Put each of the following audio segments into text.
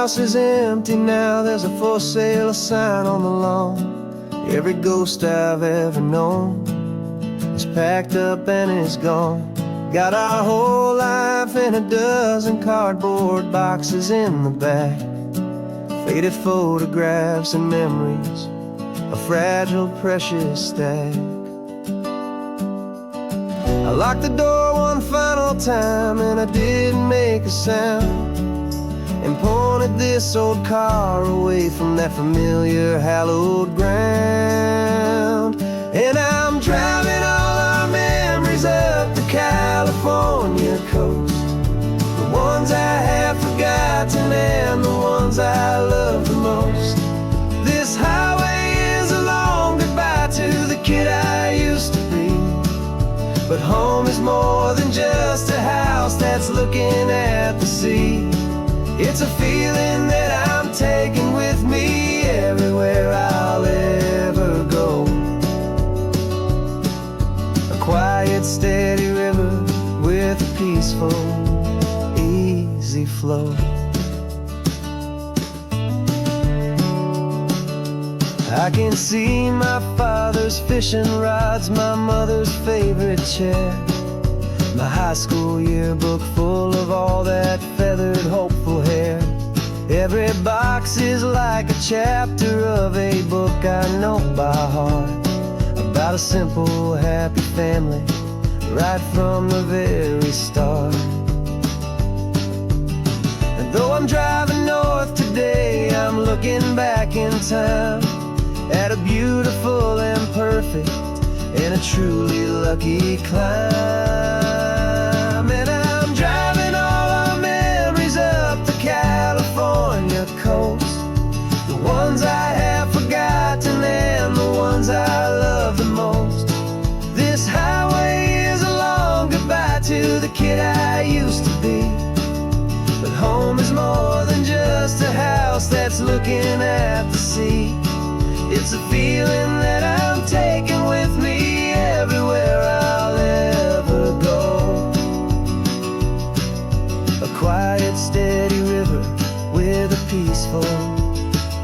house is empty now, there's a for sale sign on the lawn. Every ghost I've ever known is packed up and is gone. Got our whole life in a dozen cardboard boxes in the back. Faded photographs and memories, a fragile, precious stack. I locked the door one final time and I didn't make a sound, and pointed this old car away from that familiar hallowed ground. And I'm driving all our memories up the California coast, the ones I have forgotten and the ones I love the most. This highway is a long goodbye to the kid I used to be, but home is more than just a house that's looking at the sea. It's a feeling that I'm taking with me everywhere I'll ever go. A quiet, steady river with a peaceful, easy flow. I can see my father's fishing rods, my mother's favorite chair, my high school yearbook full of all that feathered, hopeful hair. Every box is like a chapter of a book I know by heart, about a simple, happy family right from the very start. And though I'm driving north today, I'm looking back in time at a beautiful and perfect and a truly lucky climb. And I'm driving all our memories up the California coast, the ones I have forgotten and the ones I love the most. This highway is a long goodbye to the kid I used to be, but home is more than just a house that's looking at the sea. It's a feeling that I'm taking with me everywhere I'll ever go. A quiet, steady river with a peaceful,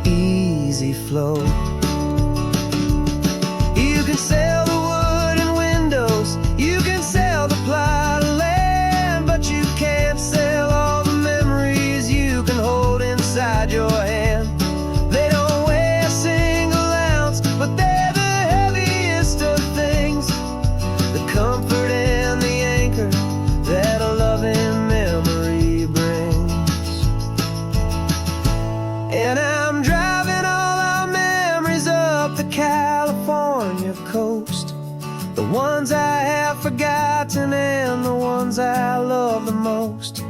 easy flow. You can sell the wood and windows, you can sell the plot of land, but you can't sell all the memories you can hold inside your hand. They don't weigh a single ounce, but they're the heaviest of things, the comfort and the anchor that a loving memory brings. And I'm driving all our memories up the California coast, the ones I have forgotten and the ones I love the most.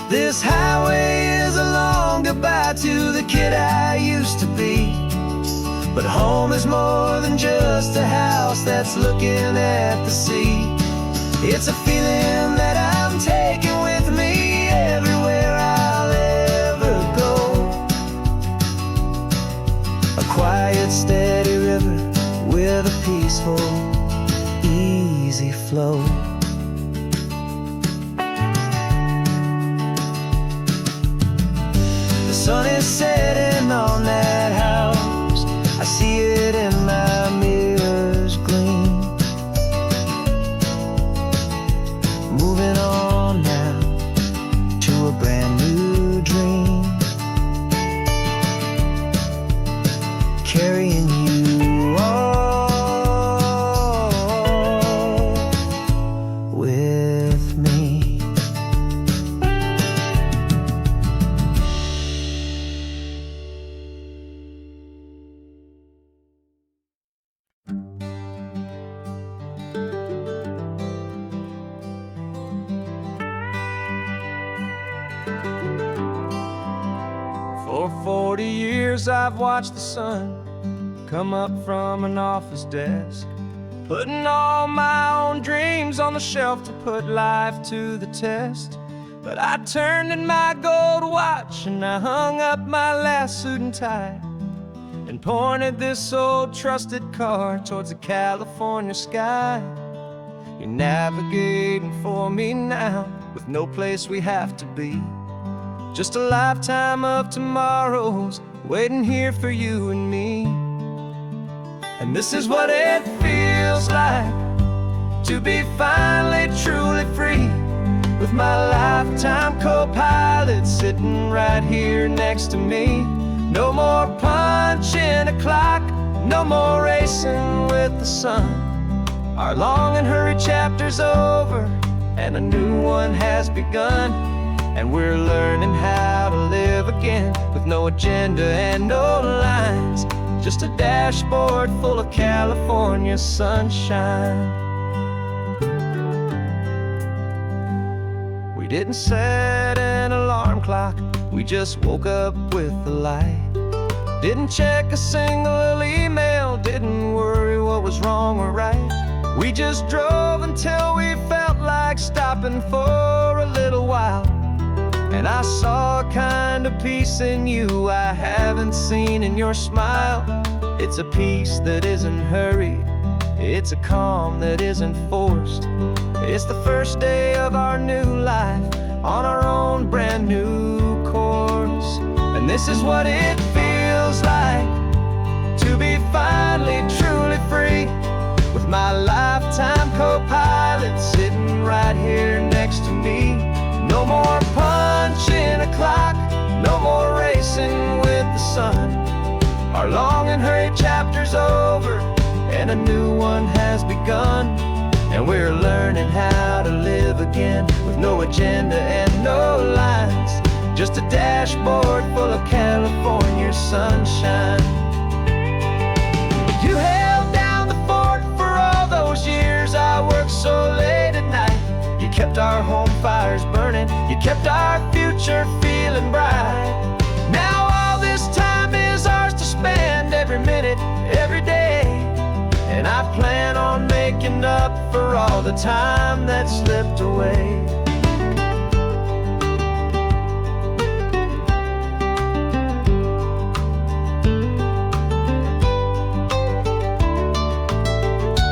This highway is a long goodbye to the kid I used to be, but home is more than just a house that's looking at the sea. It's a feeling that I'm taking with me everywhere I'll ever go. A quiet, steady river with a peaceful, easy flow. The sun is setting on that house, I see it in my mirror's gleam. Moving on now to a brand new dream, carrying you all with me. For 40 years I've watched the sun come up from an office desk, putting all my own dreams on the shelf to put life to the test. But I turned in my gold watch and I hung up my last suit and tie, and pointed this old trusted car towards the California sky. You're navigating for me now, with no place we have to be. Just a lifetime of tomorrows waiting here for you and me. And this is what it feels like to be finally truly free, with my lifetime co-pilot sitting right here next to me. No more punching a clock, no more racing with the sun. Our long and hurried chapter's over, and a new one has begun. And we're learning how to live again, with no agenda and no lines, just a dashboard full of California sunshine. We didn't set an alarm clock, we just woke up with the light. Didn't check a single email, didn't worry what was wrong or right. We just drove until we felt like stopping for a little while. And I saw a kind of peace in you I haven't seen in your smile. It's a peace that isn't hurried, it's a calm that isn't forced. It's the first day of our new life, on our own brand new course. And this is what it feels like to be finally truly free, with my lifetime co-pilot sitting right here next to me. No more punching a clock, no more racing with the sun. Our long and hurried chapter's over, and a new one has begun. And we're learning how to live again, with no agenda and no lines, just a dashboard full of California sunshine. You held down the fort for all those years I worked so late at night. You kept our home fires burning, you kept our future feeling bright. Now all this time is ours to spend, every minute, every day. And I plan on making up for all the time that slipped away.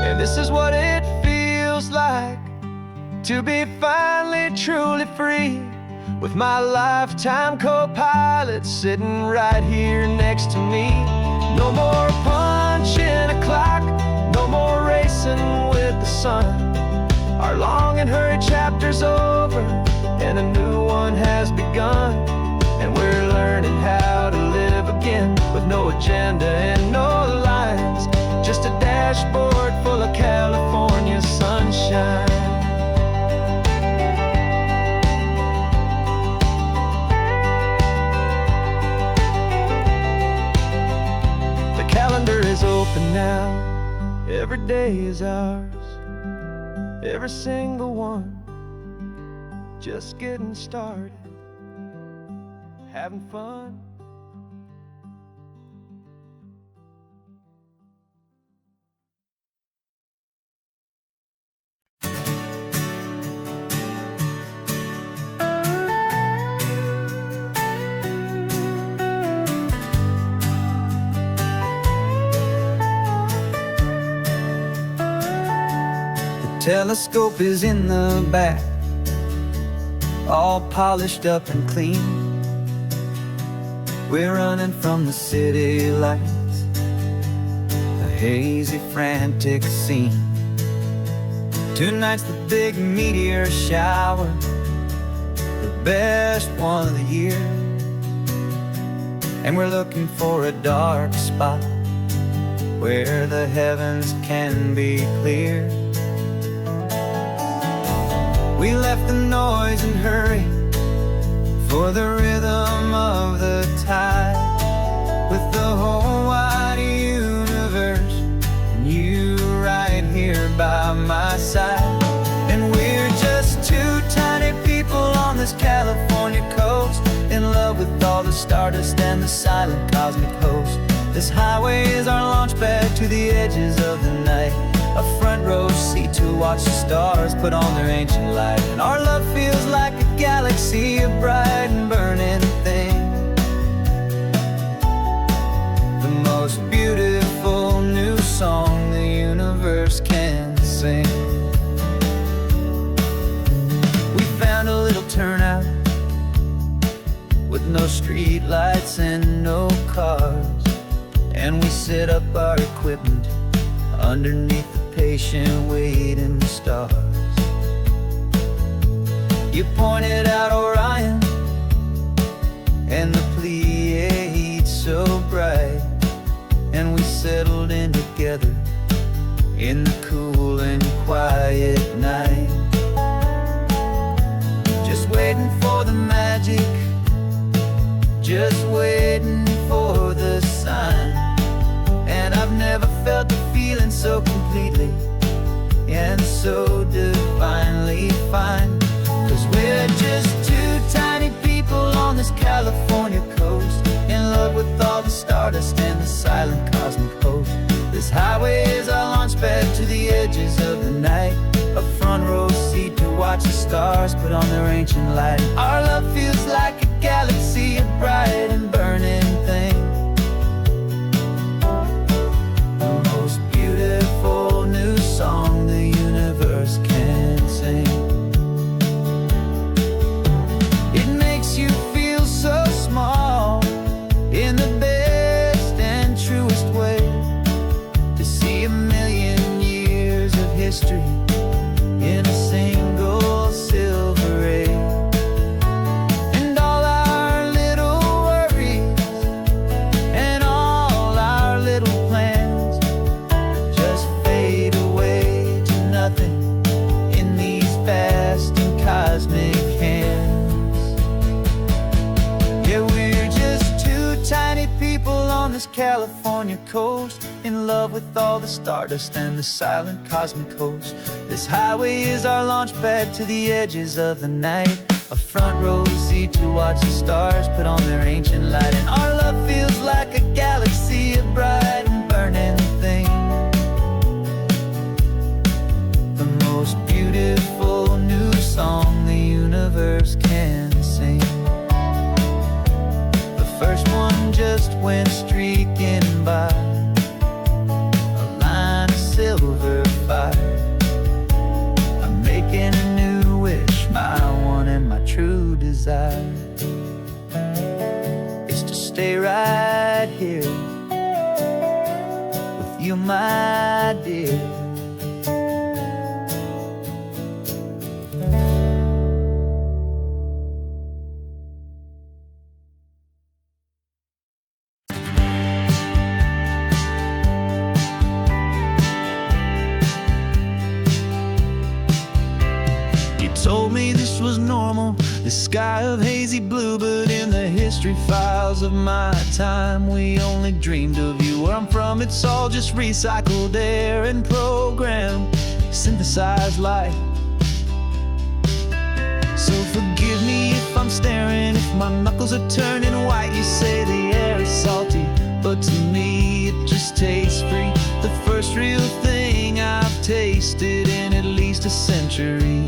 And this is what it feels like to be finally truly free, with my lifetime co-pilot sitting right here next to me. No more punching a clock, no more racing with the sun. Our long and hurried chapter's over, and a new one has begun. And we're learning how to live again, with no agenda and no lines, just a dashboard full of California sunshine. The calendar is open now, every day is ours, every single one, just getting started, having fun. Telescope is in the back, all polished up and clean. We're running from the city lights, a hazy, frantic scene. Tonight's the big meteor shower, the best one of the year. And we're looking for a dark spot where the heavens can be clear. We left the noise and hurry for the rhythm of the tide, with the whole wide universe and you right here by my side. And we're just two tiny people on this California coast, in love with all the stardust and the silent cosmic host. This highway is our launch pad to the edges of the night, a front row seat to watch the stars put on their ancient light. And our love feels like a galaxy, a bright and burning thing, the most beautiful new song the universe can sing. We found a little turnout no street lights and no cars. And we set up our equipment underneath the patient waiting stars. You pointed out Orion and the Pleiades so bright, and we settled in together in the cool and quiet night, just waiting for the magic, just waiting for the sign. And I've never felt the feeling so completely and so divinely fine. 'Cause we're just two tiny people on this California coast, in love with all the stardust and the silent cosmic host. This highway is our launch pad to the edges of the night, a front row seat to watch the stars put on their ancient light. Our love feels like a galaxy, a bright and burning thing, the most beautiful new song the universe can sing. It makes you feel so small in the best and truest way, to see a million years of history in a single silver ray. And all our little worries and all our little plans just fade away to nothing in these vast and cosmic hands. Yeah, we're just two tiny people on this California coast, in love with all the stardust and the silent cosmic host. This highway is our launch pad to the edges of the night, a front row seat to watch the stars put on their ancient light. And our love feels like a galaxy, a bright and burning thing, the most beautiful new song the universe can sing. The first one just went streaking by, a line of silver fire. I'm making a new wish, my one and my true desire is to stay right here with you, my dear. Told me this was normal, the sky of hazy blue, but in the history files of my time, we only dreamed of you. Where I'm from, it's all just recycled air and programmed, synthesized light. So forgive me if I'm staring, if my knuckles are turning white. You say the air is salty, but to me it just tastes free, the first real thing I've tasted in at least a century.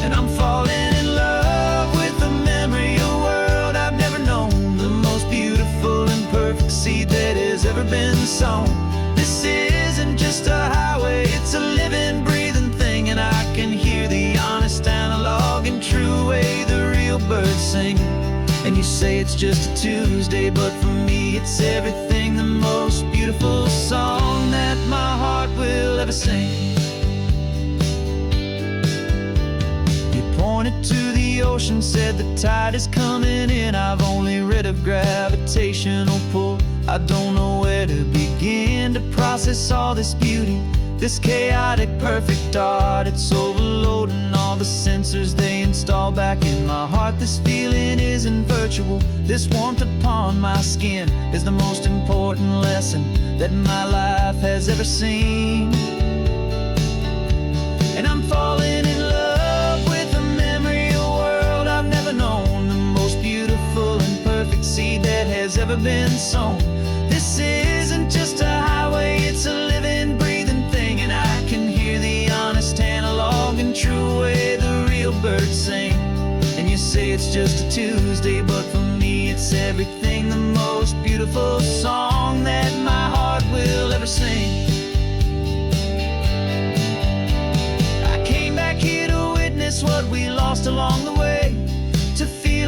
And I'm falling in love with the memory, a world I've never known, the most beautiful and perfect seed that has ever been sown. This isn't just a highway, it's a living, breathing thing, and I can hear the honest, analog, and true way the real birds sing. And you say it's just a Tuesday, but for me it's everything, the most beautiful song that my heart will ever sing. Pointed to the ocean, said the tide is coming in. I've only read of gravitational pull, I don't know where to begin to process all this beauty, this chaotic perfect art. It's overloading all the sensors they install back in my heart. This feeling isn't virtual, this warmth upon my skin is the most important lesson that my life has ever seen. And I'm falling in love with a memory, a world I've never known, the most beautiful and perfect seed that has ever been sown. This isn't just a highway, it's a living, breathing thing, and I can hear the honest, analog, and true way the real birds sing. And you say it's just a Tuesday, but for me it's everything, the most beautiful song that my heart will ever sing. I came back here to witness what we lost along the way, to feel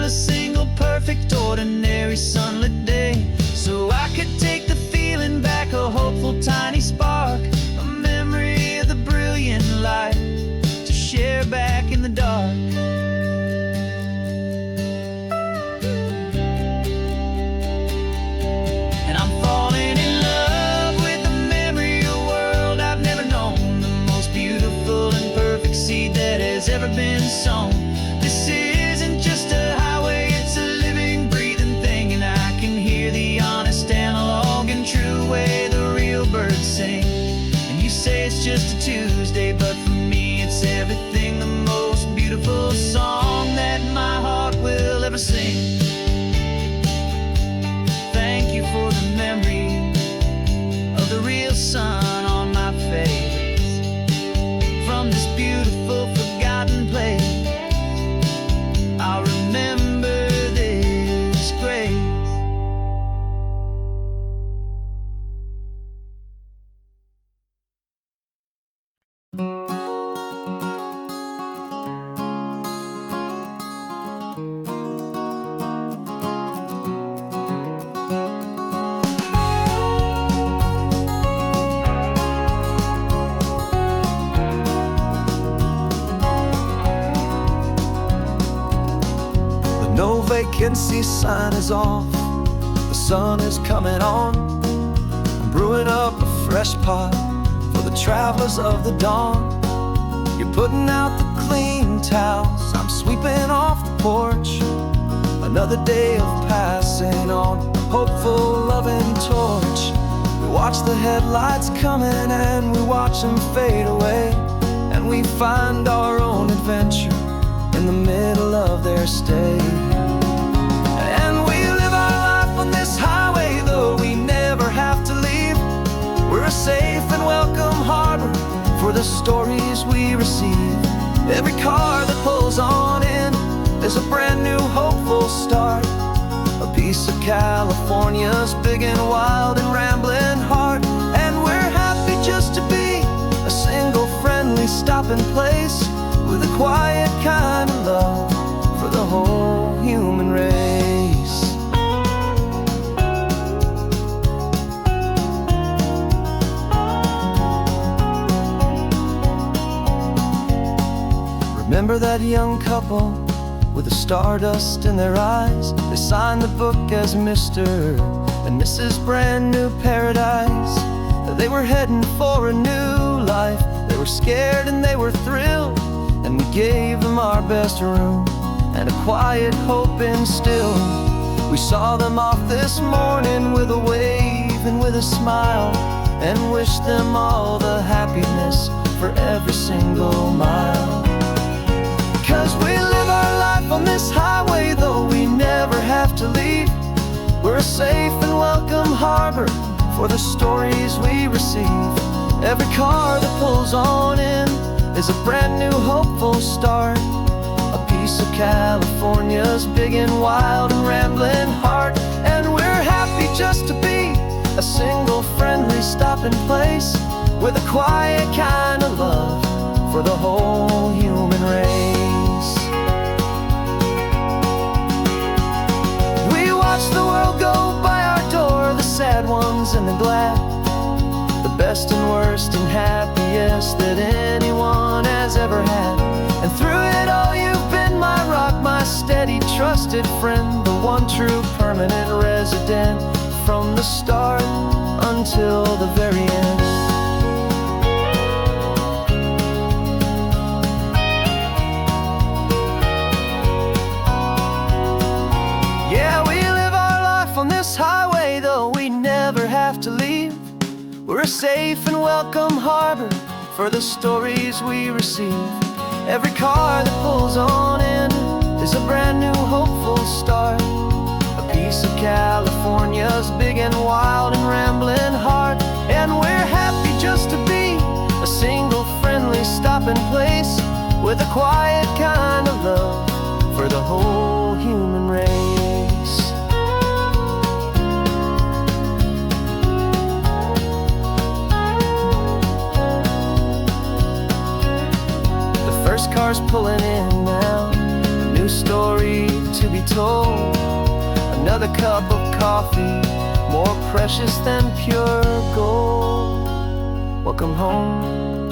never been sown. This isn't just a highway, it's a living, breathing thing. And I can hear the honest analog and true way the real birds sing. And you say it's just a Tuesday, but for me it's everything, the most beautiful song that my heart will ever sing. Thank you for the memory of the real sun on my face. From this beautiful forgotten place, I'll remember this grace. No vacancy sign is off, the sun is coming on. I'm brewing up a fresh pot for the travelers of the dawn. You're putting out the clean towels, I'm sweeping off the porch. Another day of passing on, hopeful, loving torch. We watch the headlights coming and we watch them fade away. And we find our own adventure in the middle of their stay. And we live our life on this highway, though we never have to leave. We're a safe and welcome harbor for the stories we receive. Every car that pulls on in is a brand new hopeful start. A piece of California's big and wild and rambling heart. And we're happy just to be a single friendly stopping place, with a quiet kind of love for the whole human race. Remember that young couple with the stardust in their eyes? They signed the book as Mr. and Mrs. Brand New Paradise. They were heading for a new life. They were scared and they were thrilled, and we gave them our best room and a quiet hope instilled. We saw them off this morning with a wave and with a smile, and wished them all the happiness for every single mile. 'Cause we live our life on this highway, though we never have to leave. We're a safe and welcome harbor for the stories we receive. Every car that pulls on in is a brand new hopeful start. A piece of California's big and wild and rambling heart. And we're happy just to be a single friendly stopping place, with a quiet kind of love for the whole human race. We watch the world go by our door, the sad ones and the glad, the best and worst and happiest that anyone has ever had. And through it all you've been my rock, my steady trusted friend, the one true permanent resident, from the start until the very end. Yeah, we live our life on this highway, though we never have to leave. We're a safe and welcome harbor for the stories we receive. Every car that pulls on in is a brand new hopeful start. A piece of California's big and wild and rambling heart. And we're happy just to be a single friendly stopping place, with a quiet kind of love for the whole human race. First car's pulling in now, a new story to be told. Another cup of coffee, more precious than pure gold. Welcome home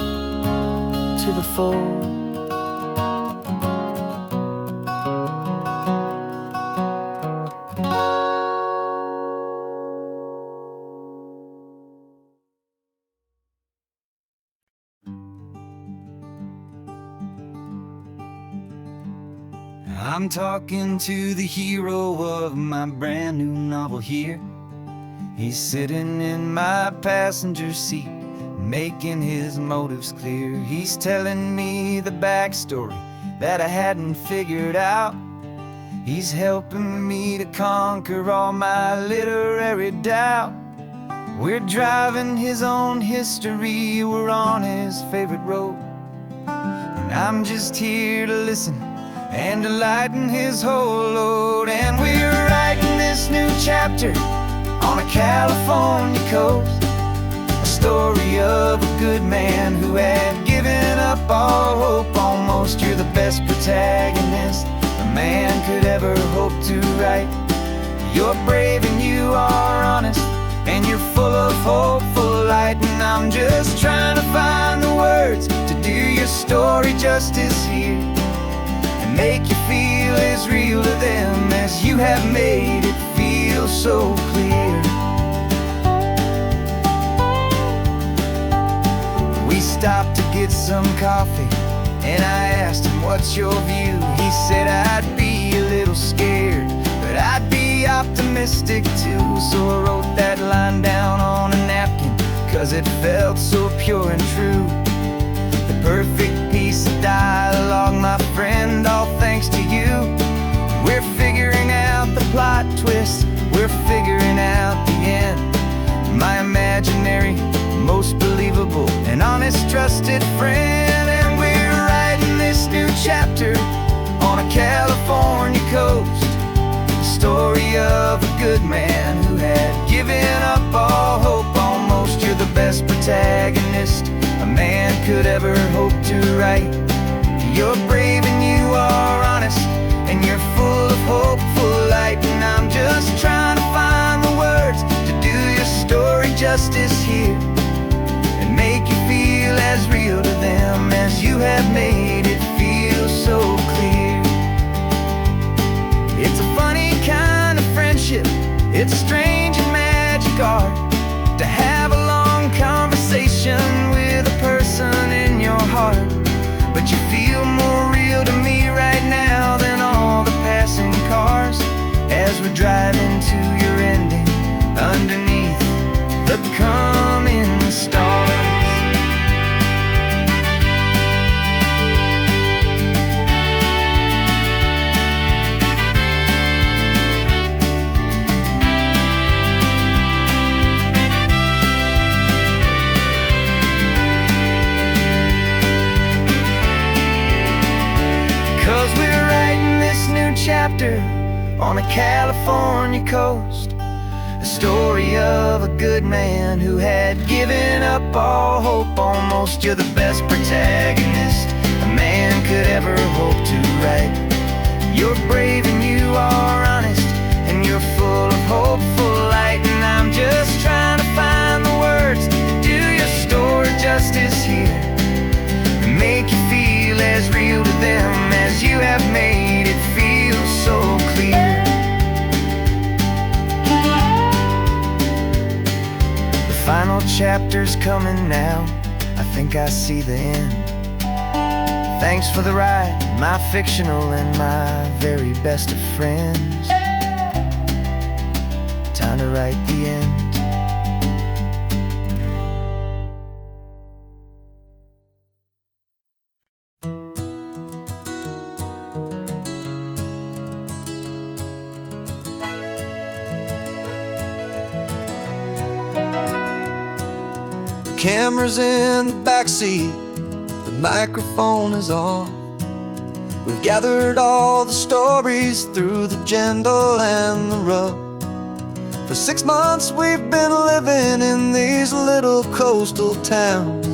to the fold. I'm talking to the hero of my brand new novel here. He's sitting in my passenger seat, making his motives clear. He's telling me the backstory that I hadn't figured out. He's helping me to conquer all my literary doubt. We're driving his own history, we're on his favorite road, and I'm just here to listen and to lighten his whole load. And we're writing this new chapter on a California coast, a story of a good man who had given up all hope almost. You're the best protagonist a man could ever hope to write. You're brave and you are honest, and you're full of hopeful light. And I'm just trying to find the words to do your story justice here, and make you feel as real to them as you have made it feel so clear. We stopped to get some coffee, and I asked him, what's your view? He said, I'd be a little scared, but I'd be optimistic too. So I wrote that line down on a napkin, 'cause it felt so pure and true. The perfect piece of dialogue, my friend, all thanks to you. We're figuring out the plot twist, we're figuring out the end. My imaginary, most believable and honest trusted friend. And we're writing this new chapter on a California coast, the story of a good man who had given up all hope almost. You're the best protagonist a man could ever hope to write. You're brave and you are honest, and you're full of hopeful light. And I'm just trying to find the words to do your story justice here, and make you feel as real to them as you have made it feel so clear. It's a funny kind of friendship, it's strange and magic art to have a long conversation with a person in your heart. But you feel more real to me right now than all the passing cars, as we're driving to your ending underneath the coming stars. 'Cause we're writing this new chapter on a California coast, a story of a good man who had given up all hope almost. You're the best protagonist a man could ever hope to write. You're brave and you are honest, and you're full of hopeful light. And I'm just trying to find the words to do your story justice here, and make you feel as real to them as you have made it feel so clear. The final chapter's coming now, I think I see the end. Thanks for the ride, my fictional and my very best of friends. Time to write the end. Camera's in the backseat, the microphone is on. We've gathered all the stories through the gentle and the rough. For 6 months we've been living in these little coastal towns,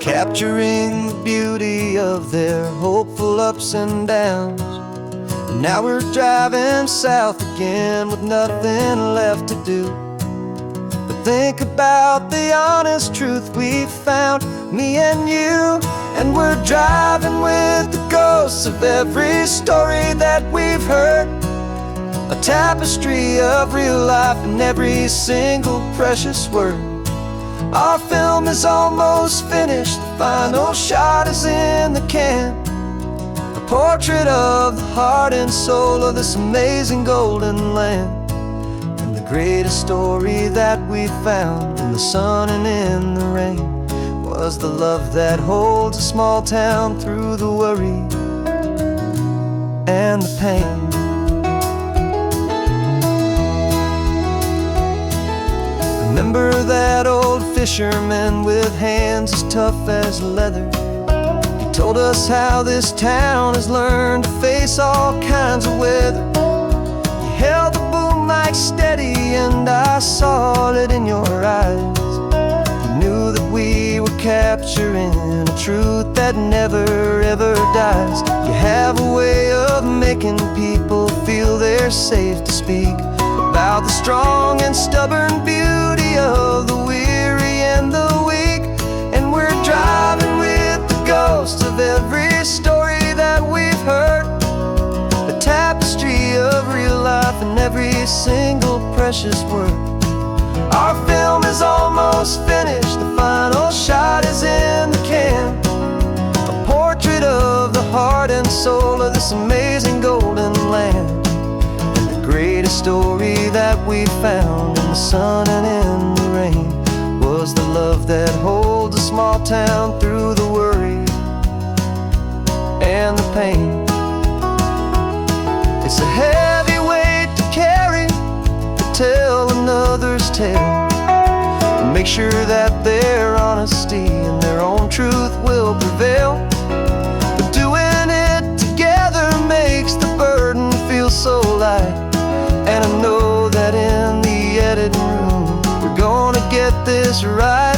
capturing the beauty of their hopeful ups and downs. And now we're driving south again with nothing left to do. Think about the honest truth we found, me and you. And we're driving with the ghosts of every story that we've heard, a tapestry of real life in every single precious word. Our film is almost finished, the final shot is in the can, a portrait of the heart and soul of this amazing golden land. And the greatest story that we found in the sun and in the rain was the love that holds a small town through the worry and the pain. Remember that old fisherman with hands as tough as leather? He told us how this town has learned to face all kinds of weather. You held the boom mic steady and I saw it in your eyes. You knew that we were capturing a truth that never ever dies. You have a way of making people feel they're safe to speak about the strong and stubborn beauty of the weary and the weak. And we're driving with the ghosts of every story that we've heard, the tapestry of real life and every single precious word. Our film is almost finished, the final shot is in the can, a portrait of the heart and soul of this amazing golden land. Greatest story that we found in the sun and in the rain was the love that holds a small town through the worry and the pain. It's a heavy weight to carry, to tell another's tale, and make sure that their honesty and their own truth will prevail. But doing it together makes the burden feel so light. And I know that in the editing room we're gonna get this right.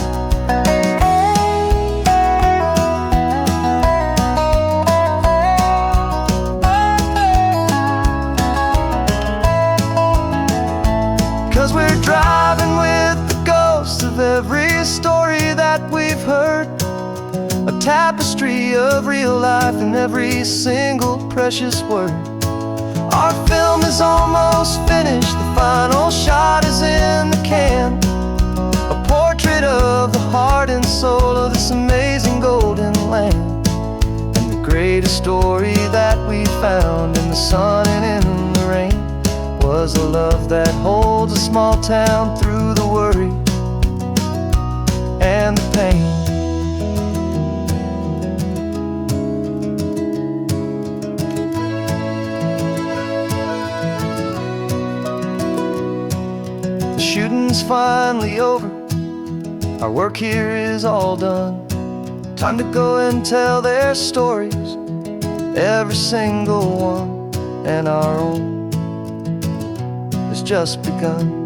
'Cause we're driving with the ghosts of every story that we've heard, a tapestry of real life in every single precious word. Our film is almost finished, the final shot is in the can, a portrait of the heart and soul of this amazing golden land. And the greatest story that we found in the sun and in the rain was the love that holds a small town through the worry and the pain. Shooting's finally over, our work here is all done. Time to go and tell their stories, every single one, and our own has just begun.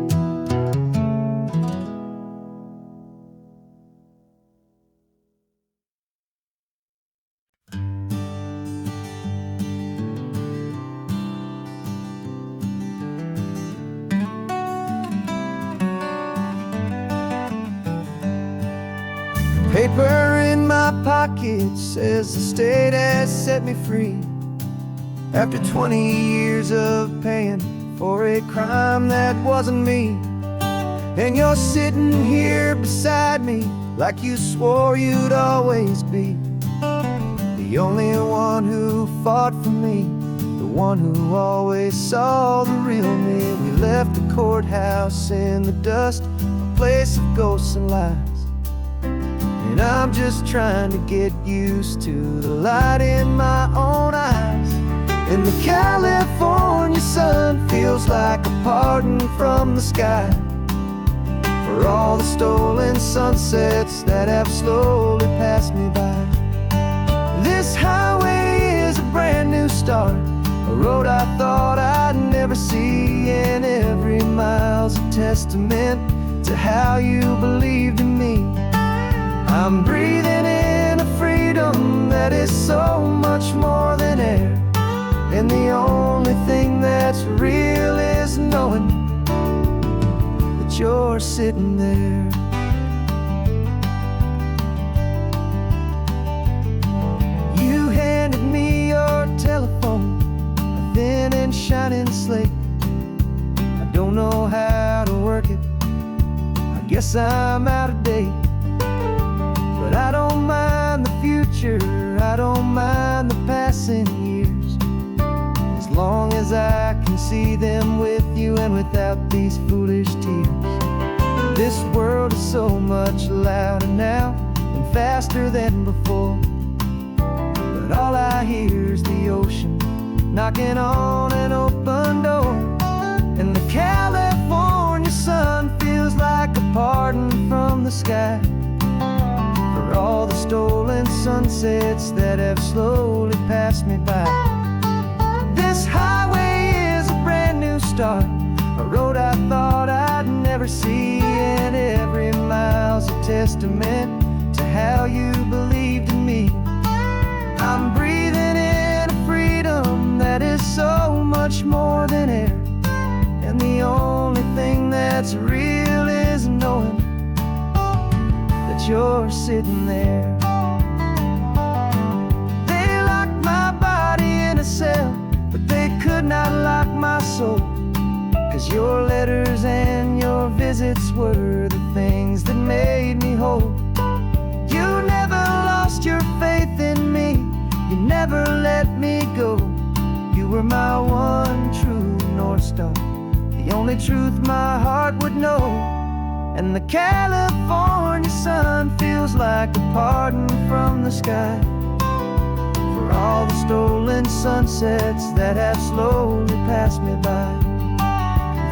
Paper in my pocket says the state has set me free after 20 years of paying for a crime that wasn't me. And you're sitting here beside me like you swore you'd always be the only one who fought for me, the one who always saw the real me. We left the courthouse in the dust, a place of ghosts and lies. And I'm just trying to get used to the light in my own eyes. And the California sun feels like a pardon from the sky for all the stolen sunsets that have slowly passed me by. This highway is a brand new start, a road I thought I'd never see, and every mile's a testament to how you believed in me. I'm breathing in a freedom that is so much more than air, and the only thing that's real is knowing that you're sitting there. You handed me your telephone, a thin and shining slate. I don't know how to work it, I guess I'm out of date. But I don't mind the future, I don't mind the passing years. as I can see them with you and without these foolish tears. This world is so much louder now and faster than before, but all I hear is the ocean knocking on an open door. And the California sun feels like a pardon from the sky for all the stolen sunsets that have slowly passed me by. This highway is a brand new start, a road I thought I'd never see, and every mile's a testament to how you believed in me. I'm breathing in a freedom that is so much more than air, and the only thing that's real is knowing that you're sitting there. They locked my body in a cell, but they could not lock my soul, 'cause your letters and your visits were the things that made me whole. You never lost your faith in me, you never let me go. You were my one true North Star, the only truth my heart would know. And the California sun feels like a pardon from the sky for all the stolen sunsets that have slowly passed me by.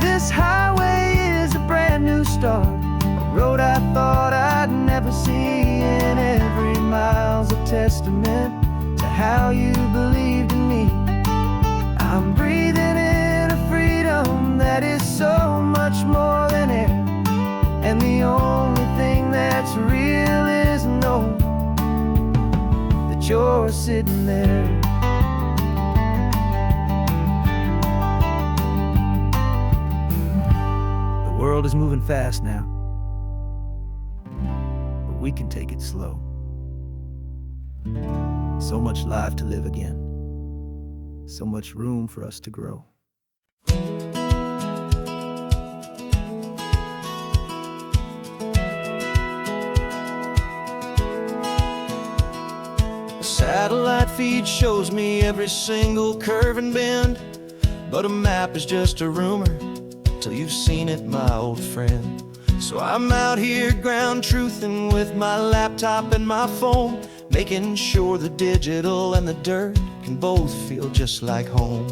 This highway is a brand new start, a road I thought I'd never see, and every mile's a testament to how you believed in me. I'm breathing in a freedom that is so much more than air, and the only thing that's real is knowing that you're sitting there. The world is moving fast now, but we can take it slow. So much life to live again, so much room for us to grow. Satellite feed shows me every single curve and bend, but a map is just a rumor till you've seen it, my old friend. So I'm out here ground truthing with my laptop and my phone, making sure the digital and the dirt can both feel just like home.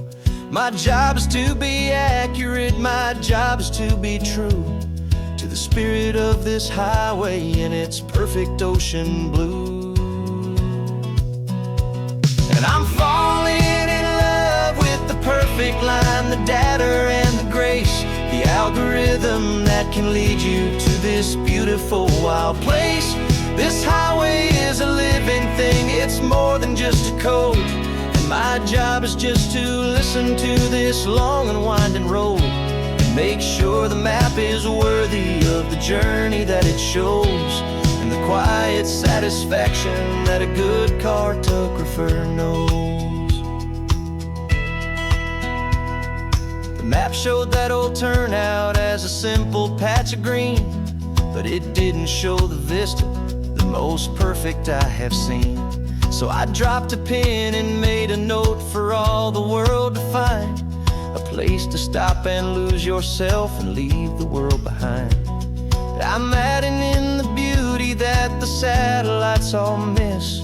My job is to be accurate, my job is to be true to the spirit of this highway in its perfect ocean blue. And I'm falling in love with the perfect line, the data and the grace, the algorithm that can lead you to this beautiful wild place. This highway is a living thing, it's more than just a code, and my job is just to listen to this long and winding road and make sure the map is worthy of the journey that it shows, and the quiet satisfaction that a good cartographer knows. The map showed that old turnout as a simple patch of green, but it didn't show the vista, the most perfect I have seen. So I dropped a pin and made a note for all the world to find, a place to stop and lose yourself and leave the world behind. I'm adding in the beauty that the satellites all miss,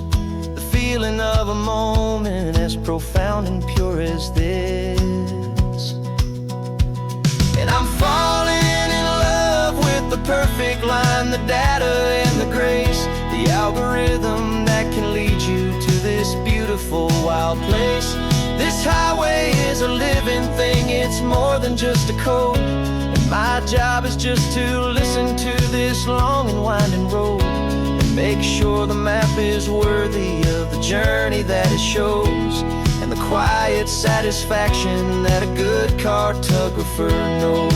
the feeling of a moment as profound and pure as this. And I'm falling in love with the perfect line, the data and the grace, the algorithm that can lead you to this beautiful wild place. This highway is a living thing, it's more than just a code, and my job is just to listen to this long and winding road and make sure the map is worthy of the journey that it shows, and the quiet satisfaction that a good cartographer knows.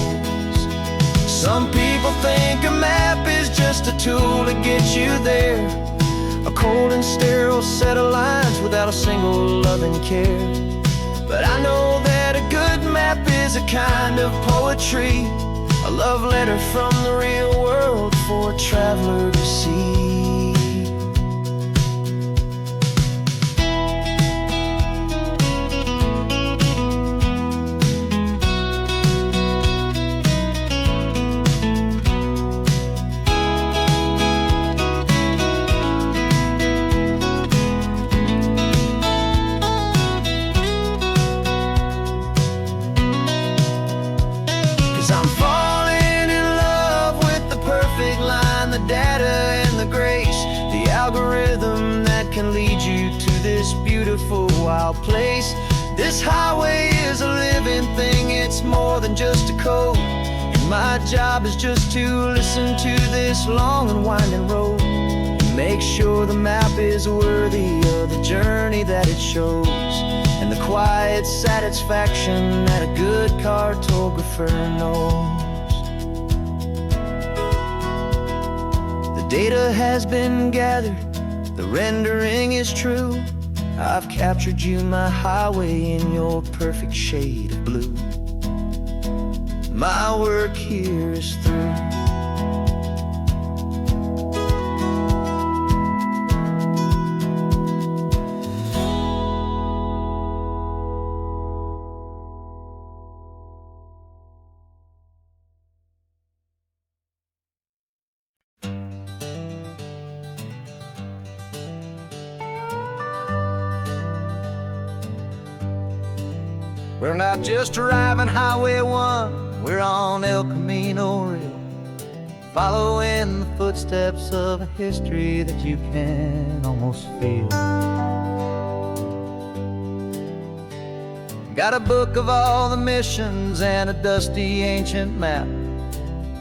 Some people think a map is just a tool to get you there, a cold and sterile set of lines without a single loving care. But I know that a good map is a kind of poetry, a love letter from the real world for a traveler to see. the data and the grace, the algorithm that can lead you to this beautiful wild place. This highway is a living thing, it's more than just a code. And my job is just to listen to this long and winding road, and make sure the map is worthy of the journey that it shows, and the quiet satisfaction that a good cartographer knows. The data has been gathered, the rendering is true. I've captured you, my highway, in your perfect shade of blue. My work here is through. We're not just driving Highway 1, we're on El Camino Real, following the footsteps of a history that you can almost feel. Got a book of all the missions and a dusty ancient map,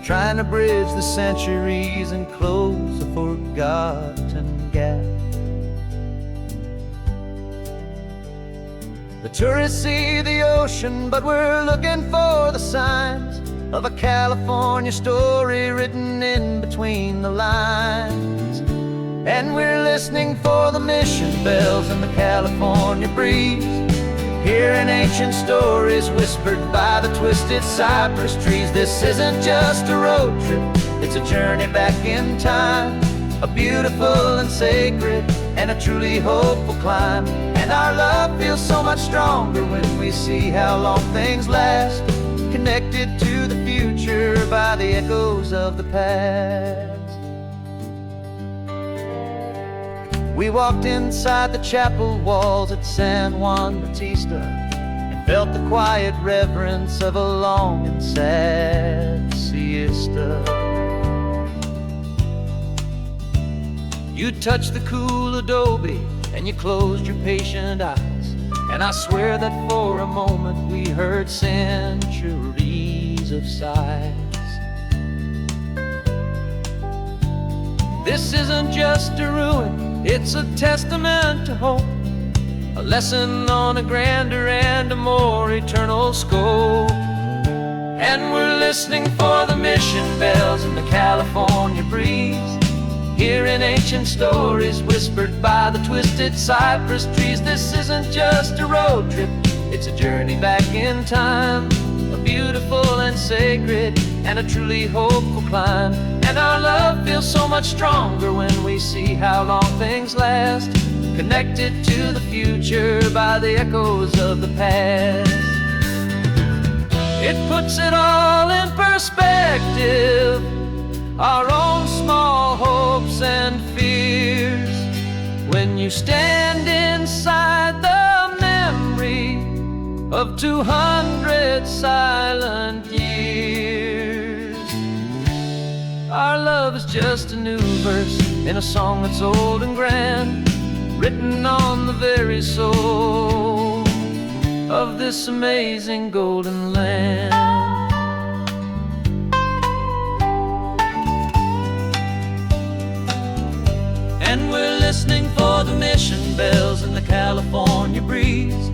trying to bridge the centuries and close a forgotten gap. The tourists see the ocean, but we're looking for the signs of a California story written in between the lines. And we're listening for the mission bells and the California breeze, hearing ancient stories whispered by the twisted cypress trees. This isn't just a road trip, it's a journey back in time, a beautiful and sacred and a truly hopeful climb. And our love feels so much stronger when we see how long things last, connected to the future by the echoes of the past. We walked inside the chapel walls at San Juan Bautista and felt the quiet reverence of a long and sad siesta. You touched the cool adobe and you closed your patient eyes, and I swear that for a moment we heard centuries of sighs. This isn't just a ruin, it's a testament to hope, a lesson on a grander and a more eternal scope. And we're listening for the mission bells and the California breeze, hearing ancient stories whispered by the twisted cypress trees. This isn't just a road trip, it's a journey back in time, a beautiful and sacred and a truly hopeful climb. And our love feels so much stronger when we see how long things last, connected to the future by the echoes of the past. It puts it all in perspective, our own small hopes and fears, when you stand inside the memory of 200 silent years. Our love is just a new verse in a song that's old and grand, written on the very soul of this amazing golden land. And we're listening for the mission bells and the California breeze,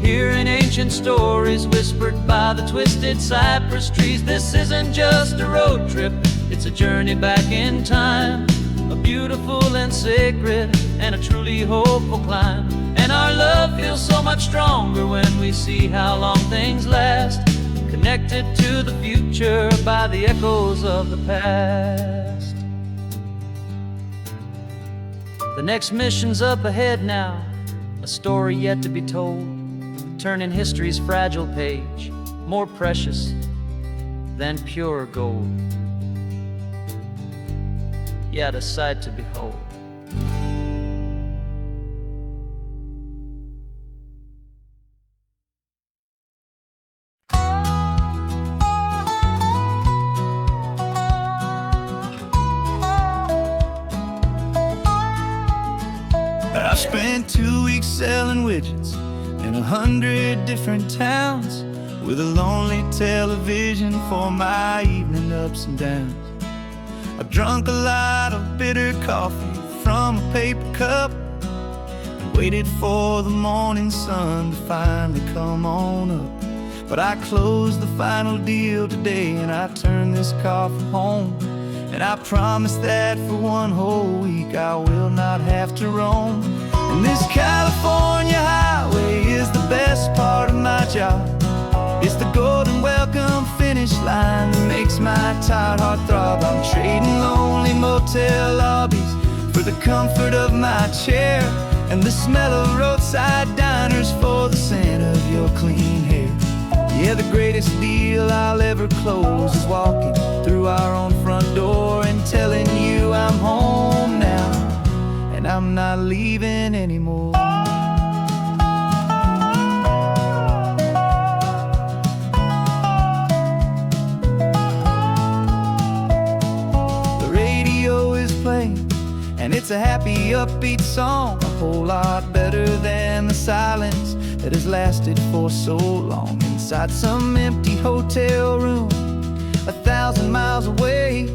hearing ancient stories whispered by the twisted cypress trees. This isn't just a road trip, it's a journey back in time, a beautiful and sacred and a truly hopeful climb. And our love feels so much stronger when we see how long things last, connected to the future by the echoes of the past. The next mission's up ahead now, a story yet to be told, turning history's fragile page more precious than pure gold. Yet a sight to behold. spent 2 weeks selling widgets in 100 different towns, with a lonely television for my evening ups and downs. I've drunk a lot of bitter coffee from a paper cup, and waited for the morning sun to finally come on up. But I closed the final deal today, and I turned this car for home. And I promise that for one whole week I will not have to roam. And this California highway is the best part of my job. It's the golden welcome finish line that makes my tired heart throb. I'm trading lonely motel lobbies for the comfort of my chair, and the smell of roadside diners for the scent of your clean hair. Yeah, the greatest deal I'll ever close is walking through our own front door and telling you I'm home now, and I'm not leaving anymore. And it's a happy, upbeat song, a whole lot better than the silence that has lasted for so long. Inside some empty hotel room 1,000 miles away,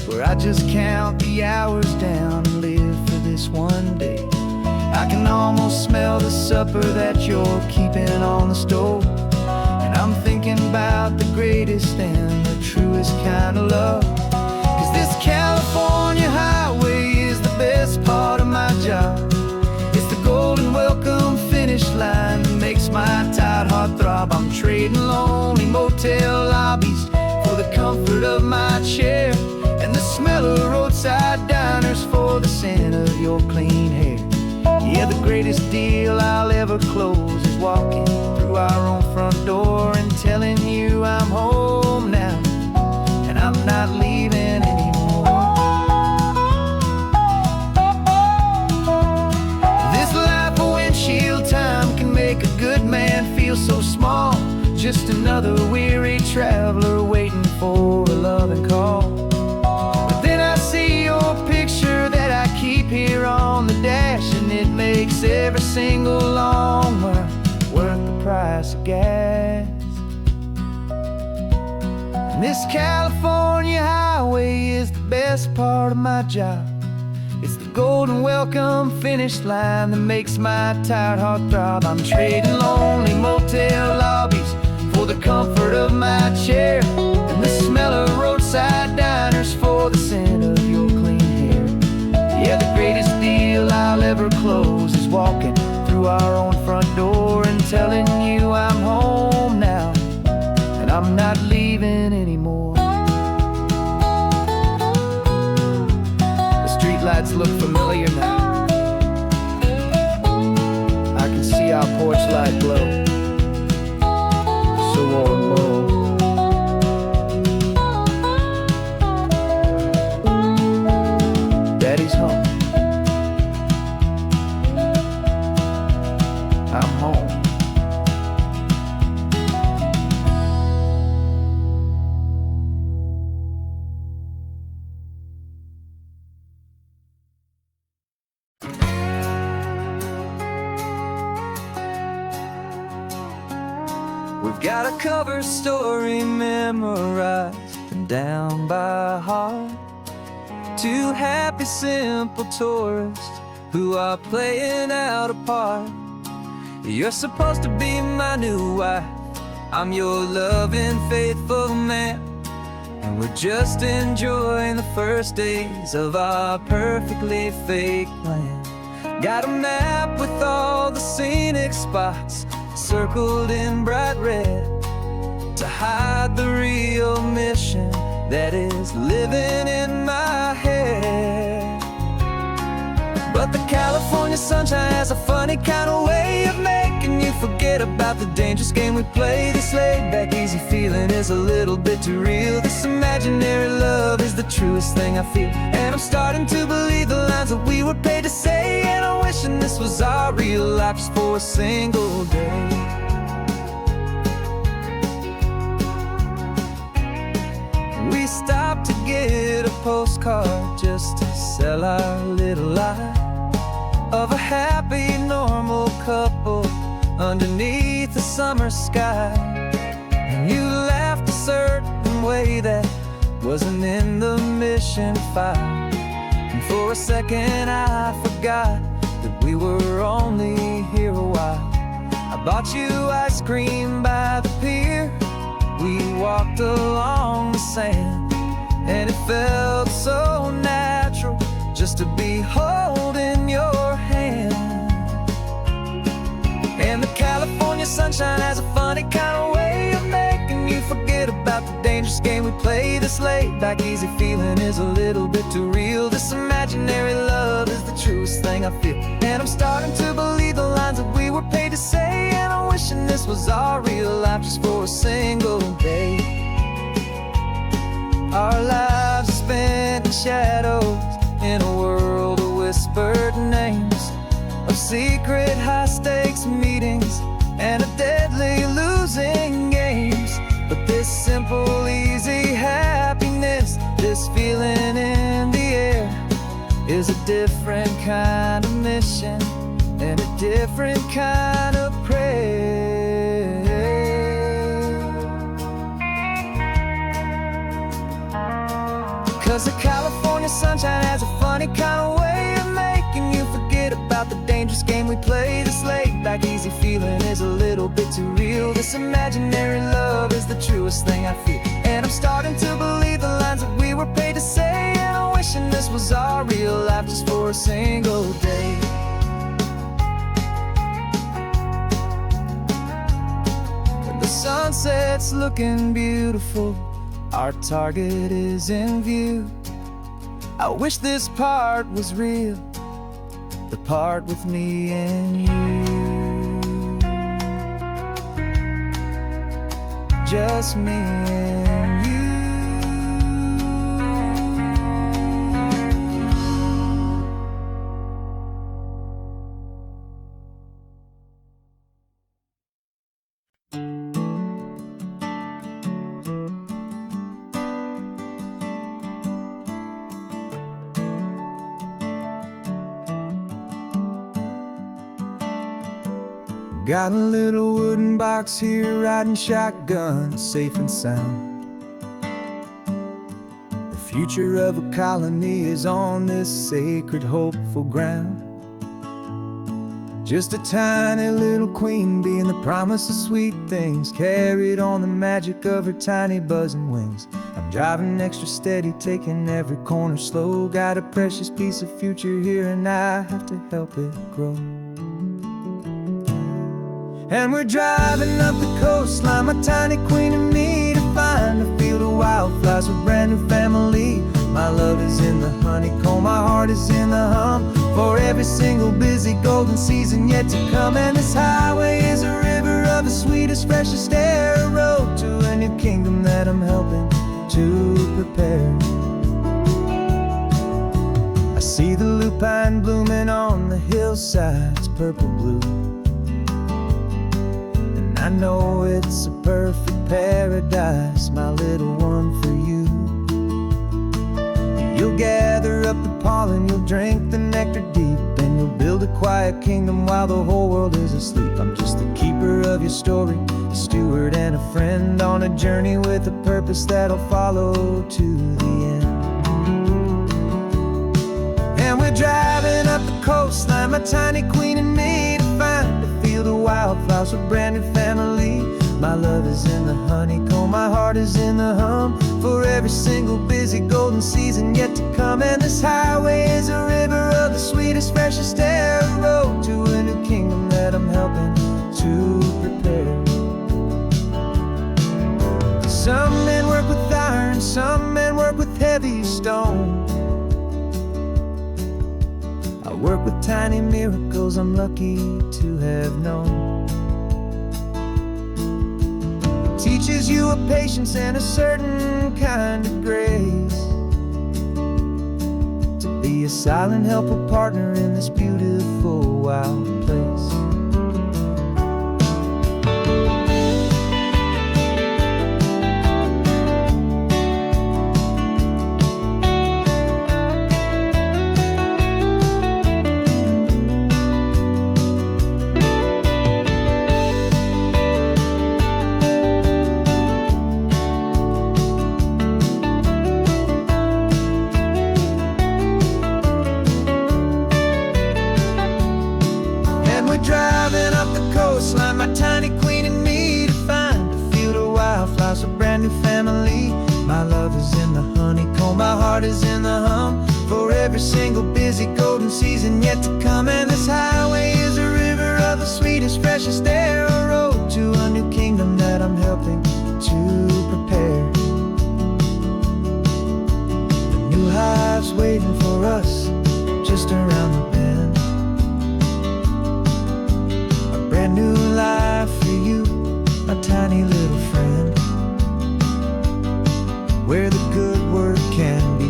where I just count the hours down and live for this one day. I can almost smell the supper that you're keeping on the stove, and I'm thinking about the greatest and the truest kind of love. 'Cause this California highway best part of my job. It's the golden welcome finish line that makes my tired heart throb. I'm trading lonely motel lobbies for the comfort of my chair, and the smell of roadside diners for the scent of your clean hair. Yeah, the greatest deal I'll ever close is walking through our own front door and telling you I'm home now, and I'm not leaving anymore. Time can make a good man feel so small, just another weary traveler waiting for a loving call. But then I see your picture that I keep here on the dash, and it makes every single long mile worth the price of gas. And this California highway is the best part of my job. It's the golden welcome finish line that makes my tired heart throb. I'm trading lonely motel lobbies for the comfort of my chair, and the smell of roadside diners for the scent of your clean hair. Yeah, the greatest deal I'll ever close is walking through our own front door and telling you I'm home now, and I'm not leaving anymore. Lights look familiar now. I can see our porch light glow, so warm, low. Daddy's home. I'm home. We've got a cover story memorized and down by heart. Two happy, simple tourists who are playing out a part. You're supposed to be my new wife, I'm your loving, faithful man, and we're just enjoying the first days of our perfectly fake plan. Got a map with all the scenic spots circled in bright red to hide the real mission that is living in my head. But the California sunshine has a funny kind of way of making you forget about the dangerous game we play. This laid-back, easy feeling is a little bit too real. This imaginary love is the truest thing I feel, and I'm starting to believe the lines that we were paid to say. And I'm wishing this was our real life just for a single day. We stopped to get a postcard just to sell our little lie. of a happy, normal couple underneath the summer sky. And you laughed a certain way that wasn't in the mission file. And for a second I forgot that we were only here a while. I bought you ice cream by the pier. We walked along the sand, and it felt so natural just to be holding your hand. And the California sunshine has a funny kind of way of making you forget about the dangerous game we play. This laid back easy feeling is a little bit too real. This imaginary love is the truest thing I feel. And I'm starting to believe the lines that we were paid to say. And I'm wishing this was our real life just for a single day. Our lives are spent in shadows, in a world of whispered names, of secret high-stakes meetings and of deadly losing games. But this simple, easy happiness, this feeling in the air, is a different kind of mission and a different kind of prayer. 'Cause the California sunshine has a funny kind of way of making you forget about the dangerous game we play. This laid back easy feeling is a little bit too real. This imaginary love is the truest thing I feel. And I'm starting to believe the lines that we were paid to say. And I'm wishing this was our real life just for a single day. The sunset's looking beautiful, our target is in view. I wish this part was real, the part with me and you. Just me and you. Got a little wooden box here, riding shotgun, safe and sound. The future of a colony is on this sacred, hopeful ground. Just a tiny little queen bee, and the promise of sweet things carried on the magic of her tiny buzzing wings. I'm driving extra steady, taking every corner slow. Got a precious piece of future here, and I have to help it grow. And we're driving up the coastline, my tiny queen and me, to find a field of wildflowers with brand new family. My love is in the honeycomb, my heart is in the hum, for every single busy golden season yet to come. And this highway is a river of the sweetest, freshest air, a road to a new kingdom that I'm helping to prepare. I see the lupine blooming on the hillsides, purple blue. I know it's a perfect paradise, my little one, for you. You'll gather up the pollen, you'll drink the nectar deep, and you'll build a quiet kingdom while the whole world is asleep. I'm just the keeper of your story, a steward and a friend, on a journey with a purpose that'll follow to the end. And we're driving up the coastline, my tiny queen and me, to find a field of wildflowers with brand new family. My love is in the honeycomb, my heart is in the hum, for every single busy golden season yet to come. And this highway is a river of the sweetest, freshest air, a road to a new kingdom that I'm helping to prepare. Some men work with iron, some men work with heavy stone. I work with tiny miracles I'm lucky to have known. It teaches you a patience and a certain kind of grace, to be a silent, helpful partner in this beautiful, wild place. heart is in the hum for every single busy golden season yet to come. And this highway is a river of the sweetest, freshest air, a road to a new kingdom that I'm helping to prepare. The new hive's waiting for us just around the bend. A brand new life for you, my tiny little friend, where the good work can begin.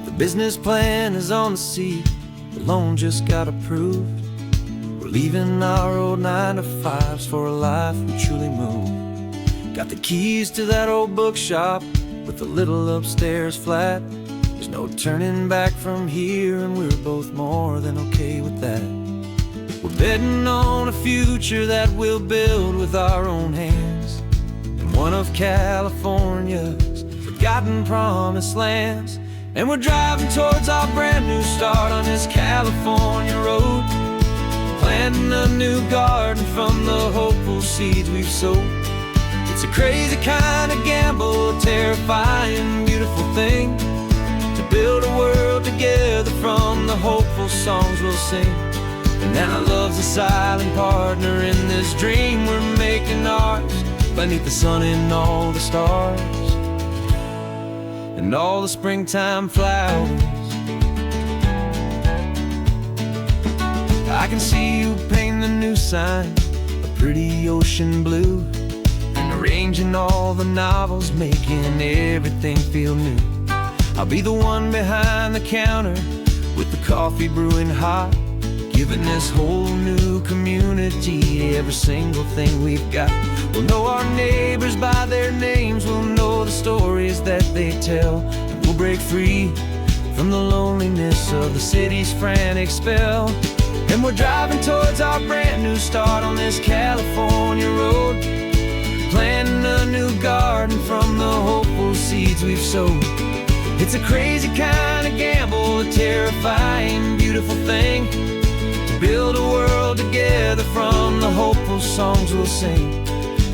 The business plan is on the seat, the loan just got approved. We're leaving our old 9-to-5s for a life we truly move. Got the keys to that old bookshop with the little upstairs flat. There's no turning back from here, and we're both more than okay with that. We're betting on a future that we'll build with our own hands in one of California's forgotten promised lands. And we're driving towards our brand new start on this California road, planting a new garden from the hopeful seeds we've sowed. It's a crazy kind of gamble, a terrifying, beautiful thing, to build a world together from the hopeful songs we'll sing. And now love's a silent partner in this dream we're making ours, beneath the sun and all the stars and all the springtime flowers. I can see you painting the new sign a pretty ocean blue, and arranging all the novels, making everything feel new. I'll be the one behind the counter with the coffee brewing hot, giving this whole new community every single thing we've got. We'll know our neighbors by their names, we'll know the stories that they tell, and we'll break free from the loneliness of the city's frantic spell. And we're driving towards our brand new start on this California road, planting a new garden from the hopeful seeds we've sowed. It's a crazy kind of gamble, a terrifying, beautiful thing, to build a world together from the hopeful songs we'll sing.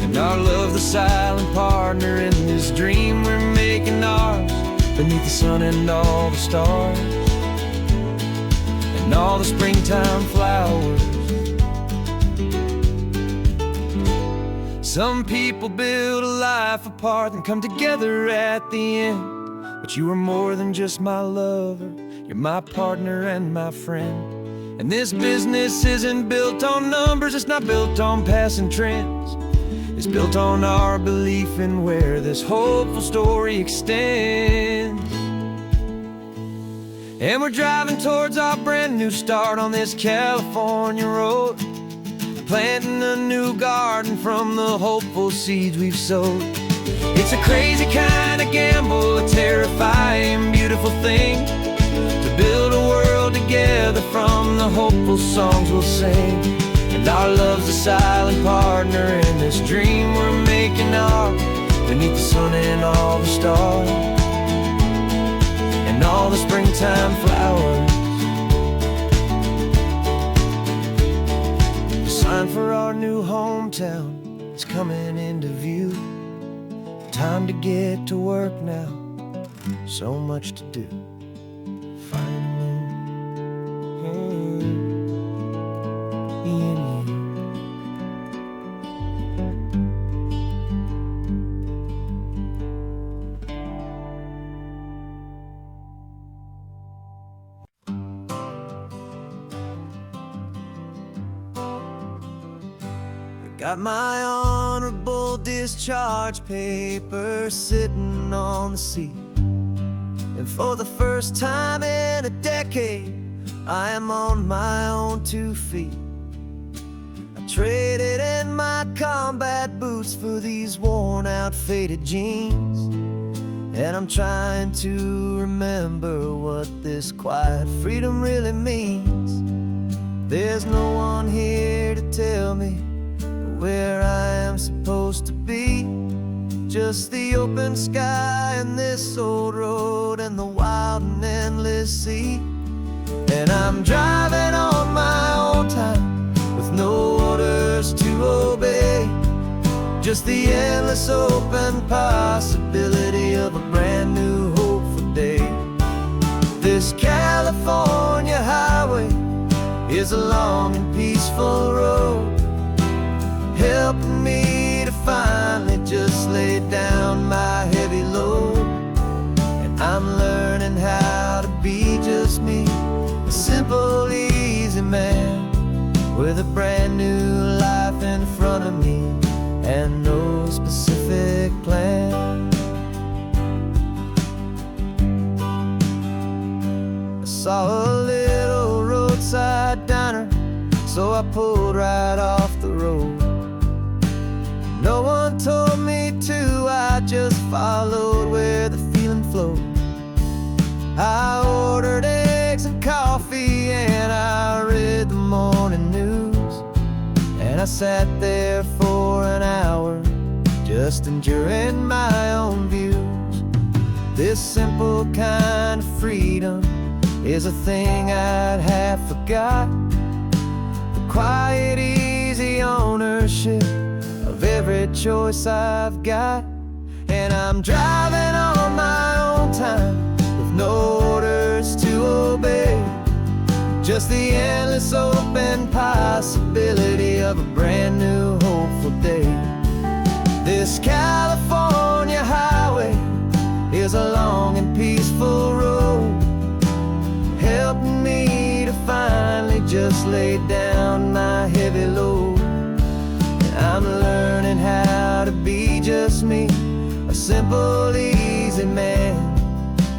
And our love, the silent partner in this dream we're making ours, beneath the sun and all the stars and all the springtime flowers. Some people build a life apart and come together at the end, but you are more than just my lover, you're my partner and my friend. And this business isn't built on numbers, it's not built on passing trends. It's built on our belief in where this hopeful story extends. And we're driving towards our brand new start on this California road, planting a new garden from the hopeful seeds we've sowed. It's a crazy kind of gamble, a terrifying, beautiful thing, to build a world together from the hopeful songs we'll sing. And our love's a silent partner in this dream we're making ours, beneath the sun and all the stars and all the springtime flowers. The sign for our new hometown is coming into view. Time to get to work now, so much to do. Got my honorable discharge paper sitting on the seat, and for the first time in a decade, I am on my own 2 feet. I traded in my combat boots for these worn out, faded jeans, and I'm trying to remember what this quiet freedom really means. There's no one here to tell me where I'm supposed to be. Just the open sky and this old road and the wild and endless sea. And I'm driving on my own time with no orders to obey. Just the endless open possibility of a brand new hopeful day. This California highway is a long and peaceful road, helping me to finally just lay down my heavy load. And I'm learning how to be just me, a simple, easy man with a brand new life in front of me and no specific plan. I saw a little roadside diner, so I pulled right off the road. No one told me to, I just followed where the feeling flowed. I ordered eggs and coffee and I read the morning news. And I sat there for an hour, just enduring my own views. This simple kind of freedom is a thing I'd have forgot. The quiet, easy ownership of every choice I've got. And I'm driving on my own time with no orders to obey. Just the endless open possibility of a brand new hopeful day. This California highway is a long and peaceful road, helping me to finally just lay down my heavy load. And I'm learning how to be just me, a simple, easy man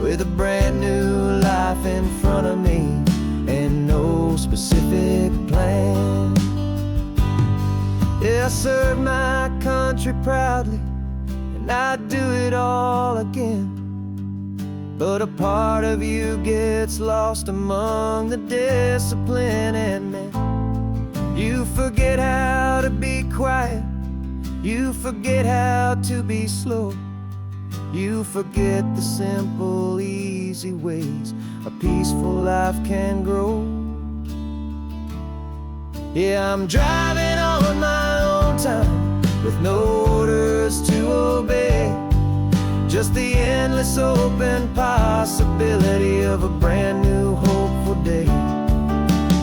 with a brand new life in front of me and no specific plan. Yeah, I serve my country proudly, and I'd do it all again. But a part of you gets lost among the discipline and men. You forget how to be quiet, you forget how to be slow. You forget the simple, easy ways a peaceful life can grow. Yeah, I'm driving on my own time with no orders to obey. Just the endless open possibility of a brand new hopeful day.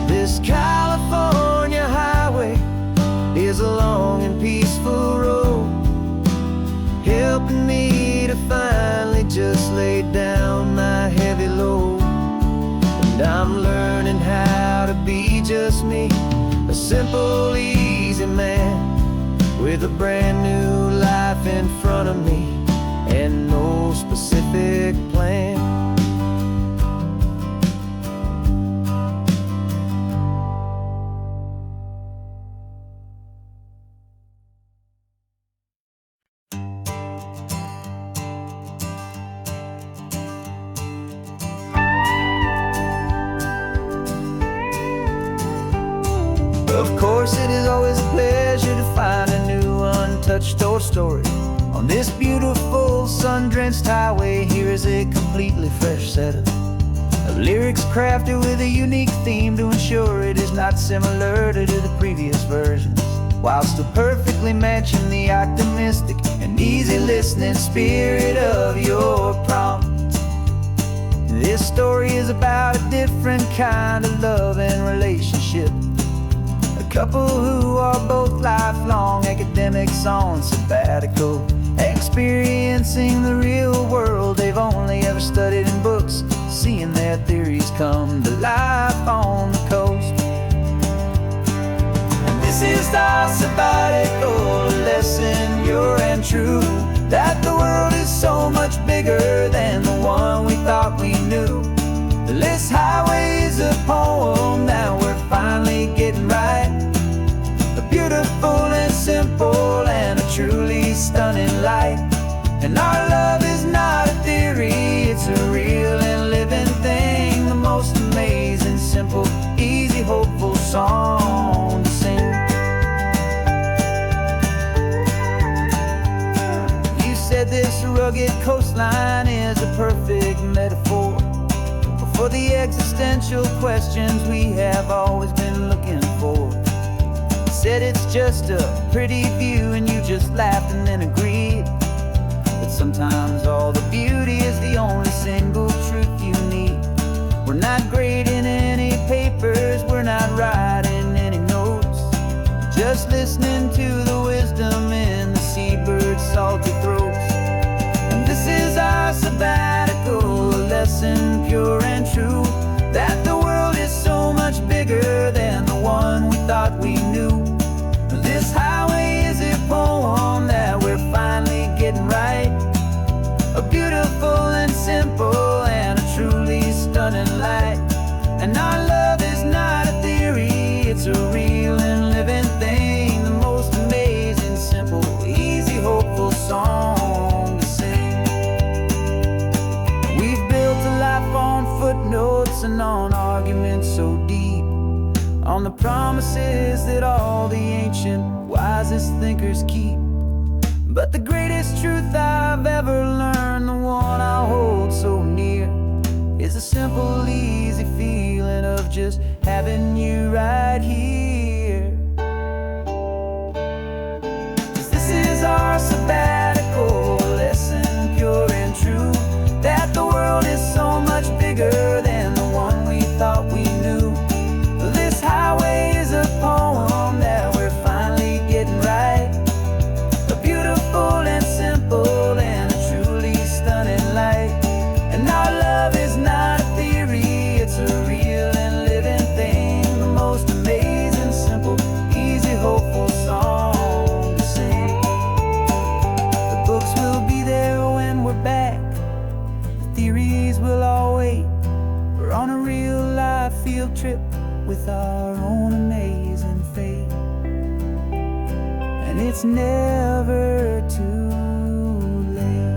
This California highway is a long and peaceful road, helping me to finally just lay down my heavy load. And I'm learning how to be just me, a simple, easy man with a brand new life in front of me and no specific plan. Of course, it is always a pleasure to find a new untouched old story. On this beautiful sun-drenched highway, here is a completely fresh set of lyrics crafted with a unique theme to ensure it is not similar to the previous versions, while still perfectly matching the optimistic and easy listening spirit of your prompt. This story is about a different kind of love and relationship. A couple who are both lifelong academics on sabbatical, experiencing the real world they've only ever studied in books, seeing their theories come to life on the coast. And this is our sabbatical lesson, pure and true, that the world is so much bigger than the one we thought we knew. This highway is a poem that we're finally getting right, a beautiful and simple and a truly stunning light. And our love is not a theory, it's a real and living thing, the most amazing, simple, easy, hopeful song to sing. this rugged coastline is a perfect metaphor for the existential questions we have always been looking for. Said it's just a pretty view and you just laughed and then agreed. But sometimes all the beauty is the only single truth you need. We're not grading any papers, we're not writing any notes, just listening to the wisdom in the seabird's salty throats. And this is our sabbatical, a lesson pure and true, that the world is so much bigger than the one we thought we knew. This highway is a poem that we're finally getting right, a beautiful and simple and a truly stunning light. And our love is not a theory, it's a real and living thing, the most amazing, simple, easy, hopeful song to sing. We've built a life on footnotes and on arguments so deep, on the promises that all the ancient, wisest thinkers keep. But the greatest truth I've ever learned, the one I'll hold so near, is a simple, easy feeling of just having you right here. 'Cause this is our sabbatical, lesson pure and true, that the world is so much bigger than the one we thought we knew. This highway is a poem that we're finally getting right, a beautiful and simple and a truly stunning light. And our love is not a theory, it's a real and living thing, the most amazing, simple, easy, hopeful song to sing. The books will be there when we're back, the theories will all wait. We're on a real life field trip with our own amazing fate, and it's never too late.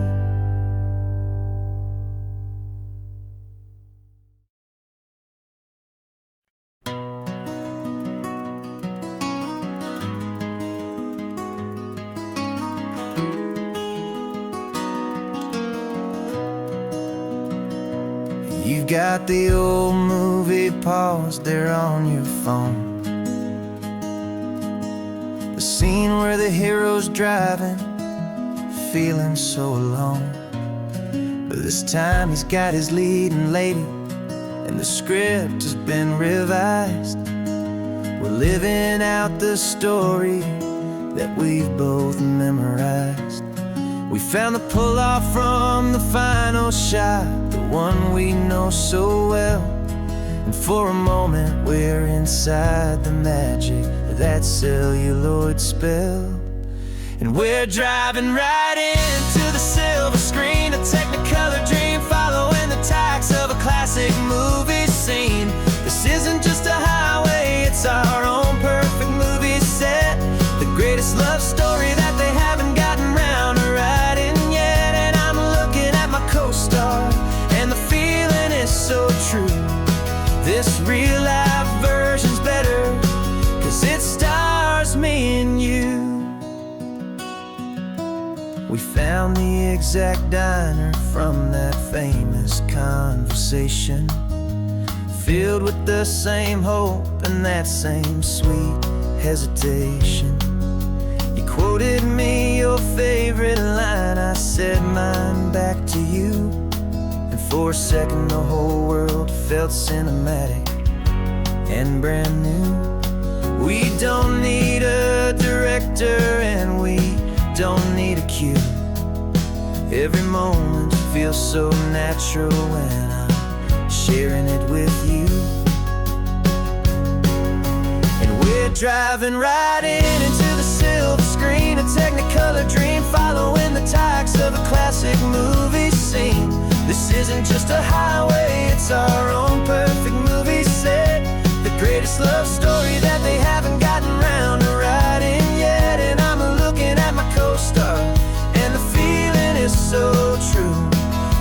You've got the old movie paused there on your phone, the scene where the hero's driving, feeling so alone. But this time he's got his leading lady, and the script has been revised. We're living out the story that we've both memorized. We found the pull-off from the final shot, the one we know so well. And for a moment we're inside the magic of that celluloid spell. And we're driving right into the silver screen, a Technicolor dream, following the tacks of a classic movie scene. This isn't just a highway, it's our own perfect movie set, the greatest love story that they haven't gotten round to writing yet. And I'm looking at my co-star, and the feeling is so true. This real life version's better, 'cause it stars me and you. We found the exact diner from that famous conversation, filled with the same hope and that same sweet hesitation. You quoted me your favorite line, I said mine back to you, and for a second the whole world felt cinematic and brand new. We don't need a director and we don't need a cue. Every moment feels so natural when I'm sharing it with you. And we're driving right into the silver screen, a Technicolor dream, following the tacks of a classic movie scene. This isn't just a highway, it's our own perfect movie set, the greatest love story that they haven't gotten round to writing yet. And I'm looking at my co-star, and the feeling is so true.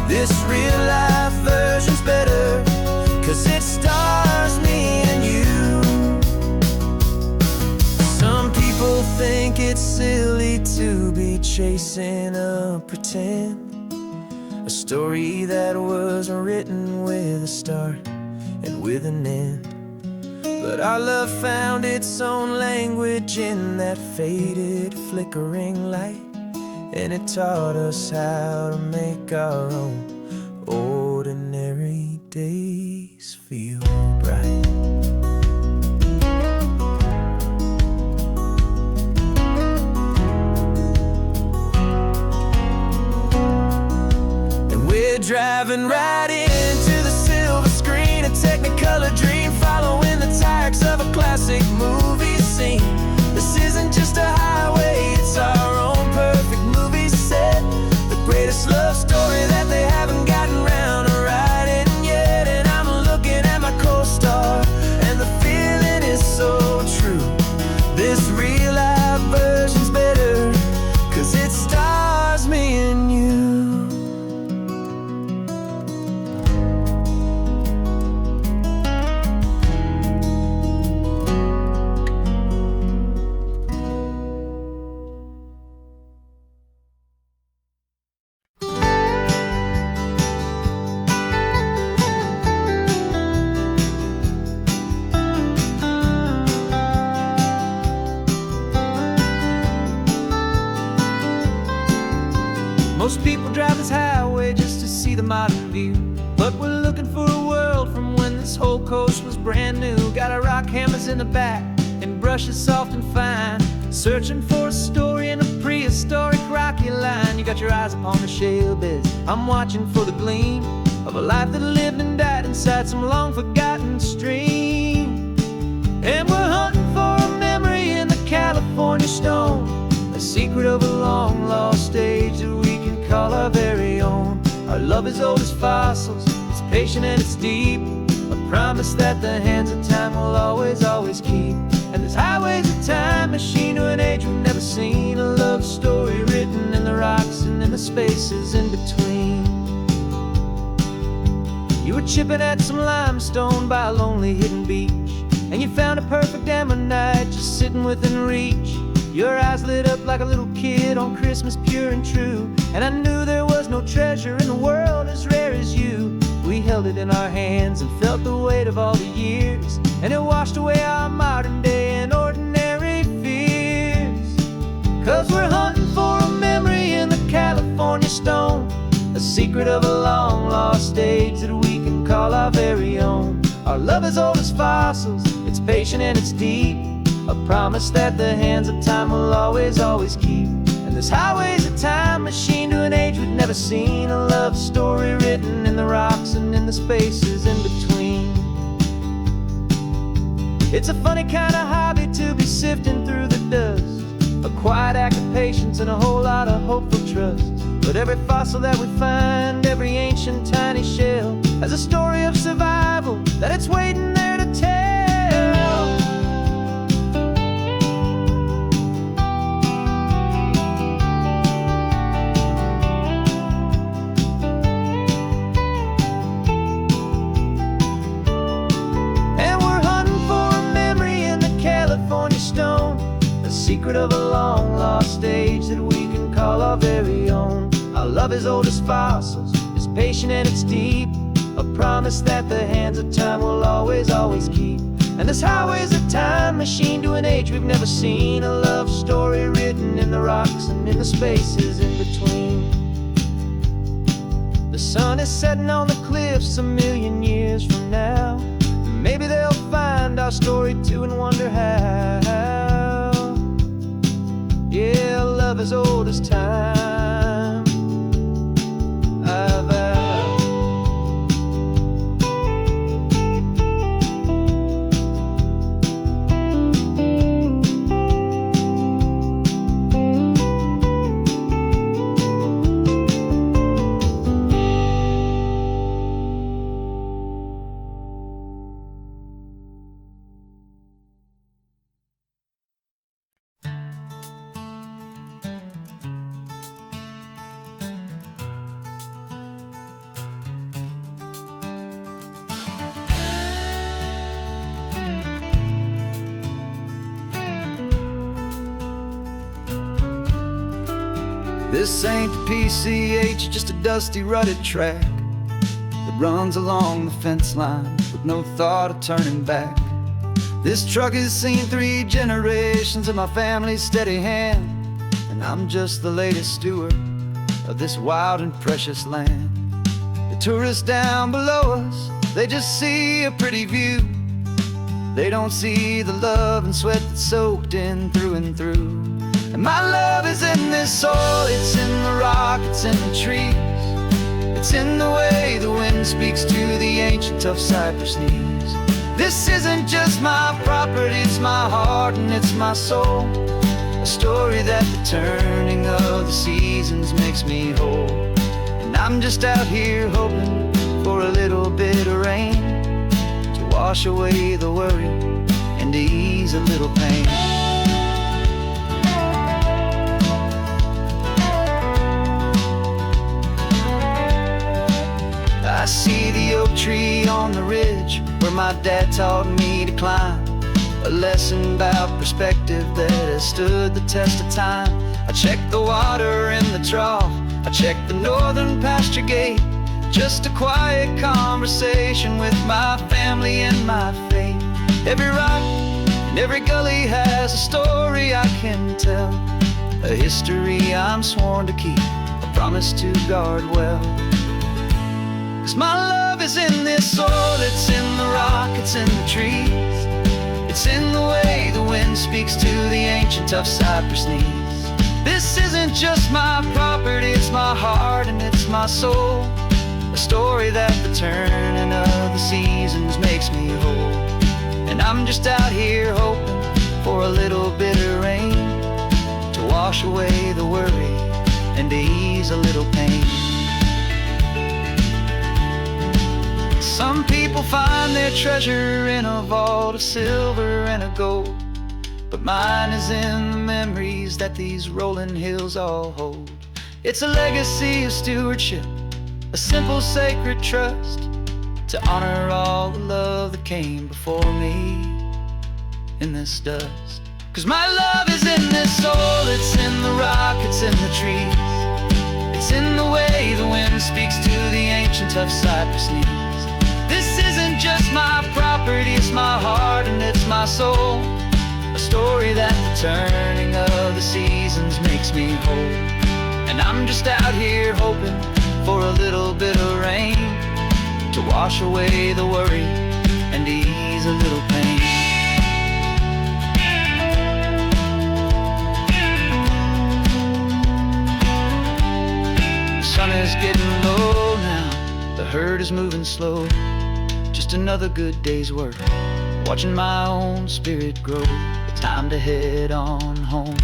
This real life version's better, 'cause it stars me and you. Some people think it's silly to be chasing a pretend, a story that was written with a start and with an end. But our love found its own language in that faded, flickering light, and it taught us how to make our own ordinary days feel bright. Driving right into the silver screen, a Technicolor dream, following the tracks of a classic movie scene. This isn't just a highway, it's our own perfect movie set, the greatest love story that they haven't gotten round to writing yet. And I'm looking at my co-star, and the feeling is so true. This real life version's better, 'cause it stars me and you. Most people drive this highway just to see the modern view, but we're looking for a world from when this whole coast was brand new. Got our rock hammers in the back and brushes soft and fine, searching for a story in a prehistoric rocky line. You got your eyes upon the shale beds, I'm watching for the gleam of a life that lived and died inside some long forgotten stream. And we're hunting for a memory in the California stone, a secret of a long lost age that we can call our very own. Our love is old as fossils, it's patient and it's deep, a promise that the hands of time will always, always keep. And this highway's a time machine to an age we've never seen, a love story written in the rocks and in the spaces in between. You were chipping at some limestone by a lonely hidden beach, and you found a perfect ammonite just sitting within reach. Your eyes lit up like a little kid on Christmas, pure and true, and I knew there was no treasure in the world as rare as you. We held it in our hands and felt the weight of all the years, and it washed away our modern day and ordinary fears. 'Cause we're hunting for a memory in the California stone, a secret of a long lost age that we can call our very own. Our love is old as fossils, it's patient and it's deep, a promise that the hands of time will always, always keep. And this highway's a time machine to an age we've never seen, a love story written in the rocks and in the spaces in between. It's a funny kind of hobby to be sifting through the dust, a quiet act of patience and a whole lot of hopeful trust. But every fossil that we find, every ancient tiny shell, has a story of survival that it's waiting there to tell. Secret of a long lost age that we can call our very own. Our love is old as fossils, it's patient and it's deep, a promise that the hands of time will always, always keep. And this highway's a time machine to an age we've never seen, a love story written in the rocks and in the spaces in between. The sun is setting on the cliffs a million years from now, maybe they'll find our story too and wonder how. Yeah, love as old as time, I vow. This ain't the PCH, just a dusty rutted track that runs along the fence line with no thought of turning back. This truck has seen 3 generations of my family's steady hand, and I'm just the latest steward of this wild and precious land. The tourists down below us, they just see a pretty view. They don't see the love and sweat that's soaked in through and through. And my love is in this soil, it's in the rock, it's in the trees. It's in the way the wind speaks to the ancient tough cypress knees. This isn't just my property, it's my heart and it's my soul. A story that the turning of the seasons makes me whole. And I'm just out here hoping for a little bit of rain to wash away the worry and to ease a little pain. I see the oak tree on the ridge where my dad taught me to climb. A lesson about perspective that has stood the test of time. I check the water in the trough, I check the northern pasture gate. Just a quiet conversation with my family and my faith. Every rock and every gully has a story I can tell, a history I'm sworn to keep, a promise to guard well. 'Cause my love is in this soil, it's in the rock, it's in the trees. It's in the way the wind speaks to the ancient tough cypress knees. This isn't just my property, it's my heart and it's my soul. A story that the turning of the seasons makes me whole. And I'm just out here hoping for a little bit of rain to wash away the worry and to ease a little pain. Some people find their treasure in a vault of silver and of gold, but mine is in the memories that these rolling hills all hold. It's a legacy of stewardship, a simple sacred trust, to honor all the love that came before me in this dust. 'Cause my love is in this soil, it's in the rock, it's in the trees. It's in the way the wind speaks to the ancient tough cypress knees. This isn't just my property, it's my heart and it's my soul. A story that the turning of the seasons makes me whole. And I'm just out here hoping for a little bit of rain to wash away the worry and ease a little pain. The sun is getting low now, the herd is moving slow. Just another good day's work, watching my own spirit grow. Time to head on home.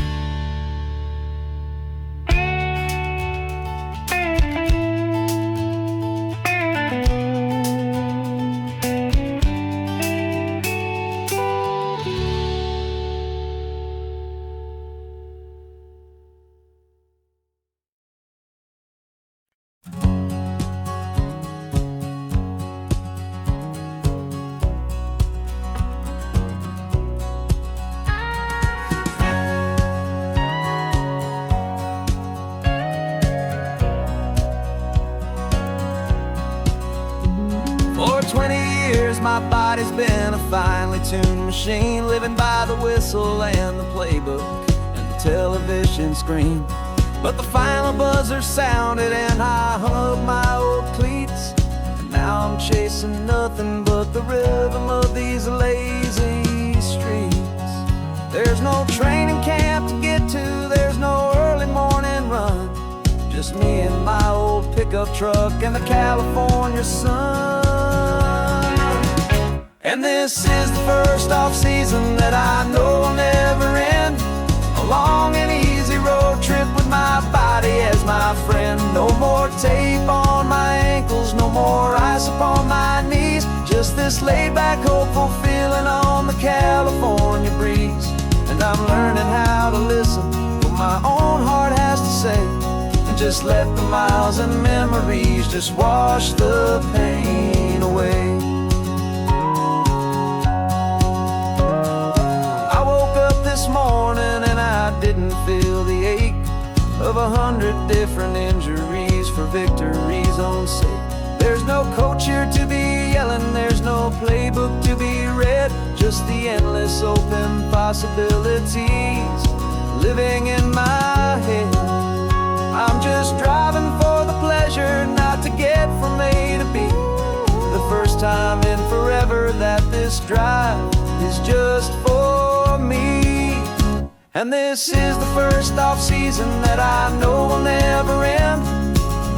For 20 years my body's been a finely tuned machine, living by the whistle and the playbook and the television screen. But the final buzzer sounded and I hung up my old cleats, and now I'm chasing nothing but the rhythm of these lazy streets. There's no training camp to get to, there's no early morning run, just me and my old pickup truck and the California sun. And this is the first off-season that I know will never end. A long and easy road trip with my body as my friend. No more tape on my ankles, no more ice upon my knees. Just this laid-back, hopeful feeling on the California breeze. And I'm learning how to listen what my own heart has to say, and just let the miles and memories just wash the pain away. This morning and I didn't feel the ache of 100 different injuries for victory's own sake. There's no coach here to be yelling, there's no playbook to be read, just the endless open possibilities living in my head. I'm just driving for the pleasure, not to get from A to B. The first time in forever that this drive is just for me. And this is the first off-season that I know will never end.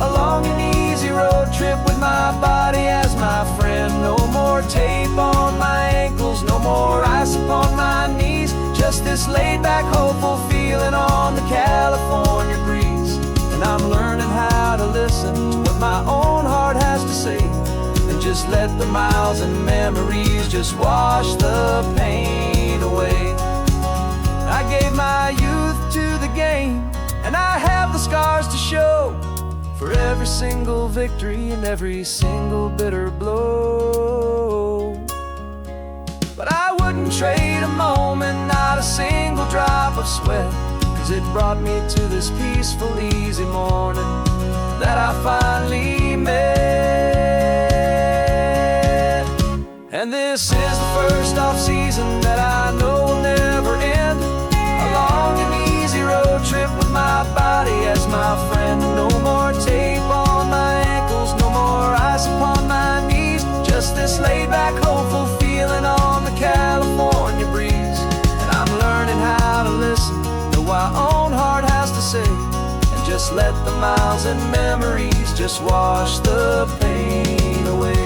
A long and easy road trip with my body as my friend. No more tape on my ankles, no more ice upon my knees. Just this laid-back, hopeful feeling on the California breeze. And I'm learning how to listen to what my own heart has to say, and just let the miles and memories just wash the pain away. I gave my youth to the game, and I have the scars to show for every single victory and every single bitter blow. But I wouldn't trade a moment, not a single drop of sweat, 'cause it brought me to this peaceful, easy morning that I finally met. And this is the first off-season that I know will never end. A long and easy road trip with my body as my friend. No more tape on my ankles, no more ice upon my knees. Just this laid-back, hopeful feeling on the California breeze. And I'm learning how to listen to what my own heart has to say, and just let the miles and memories just wash the pain away.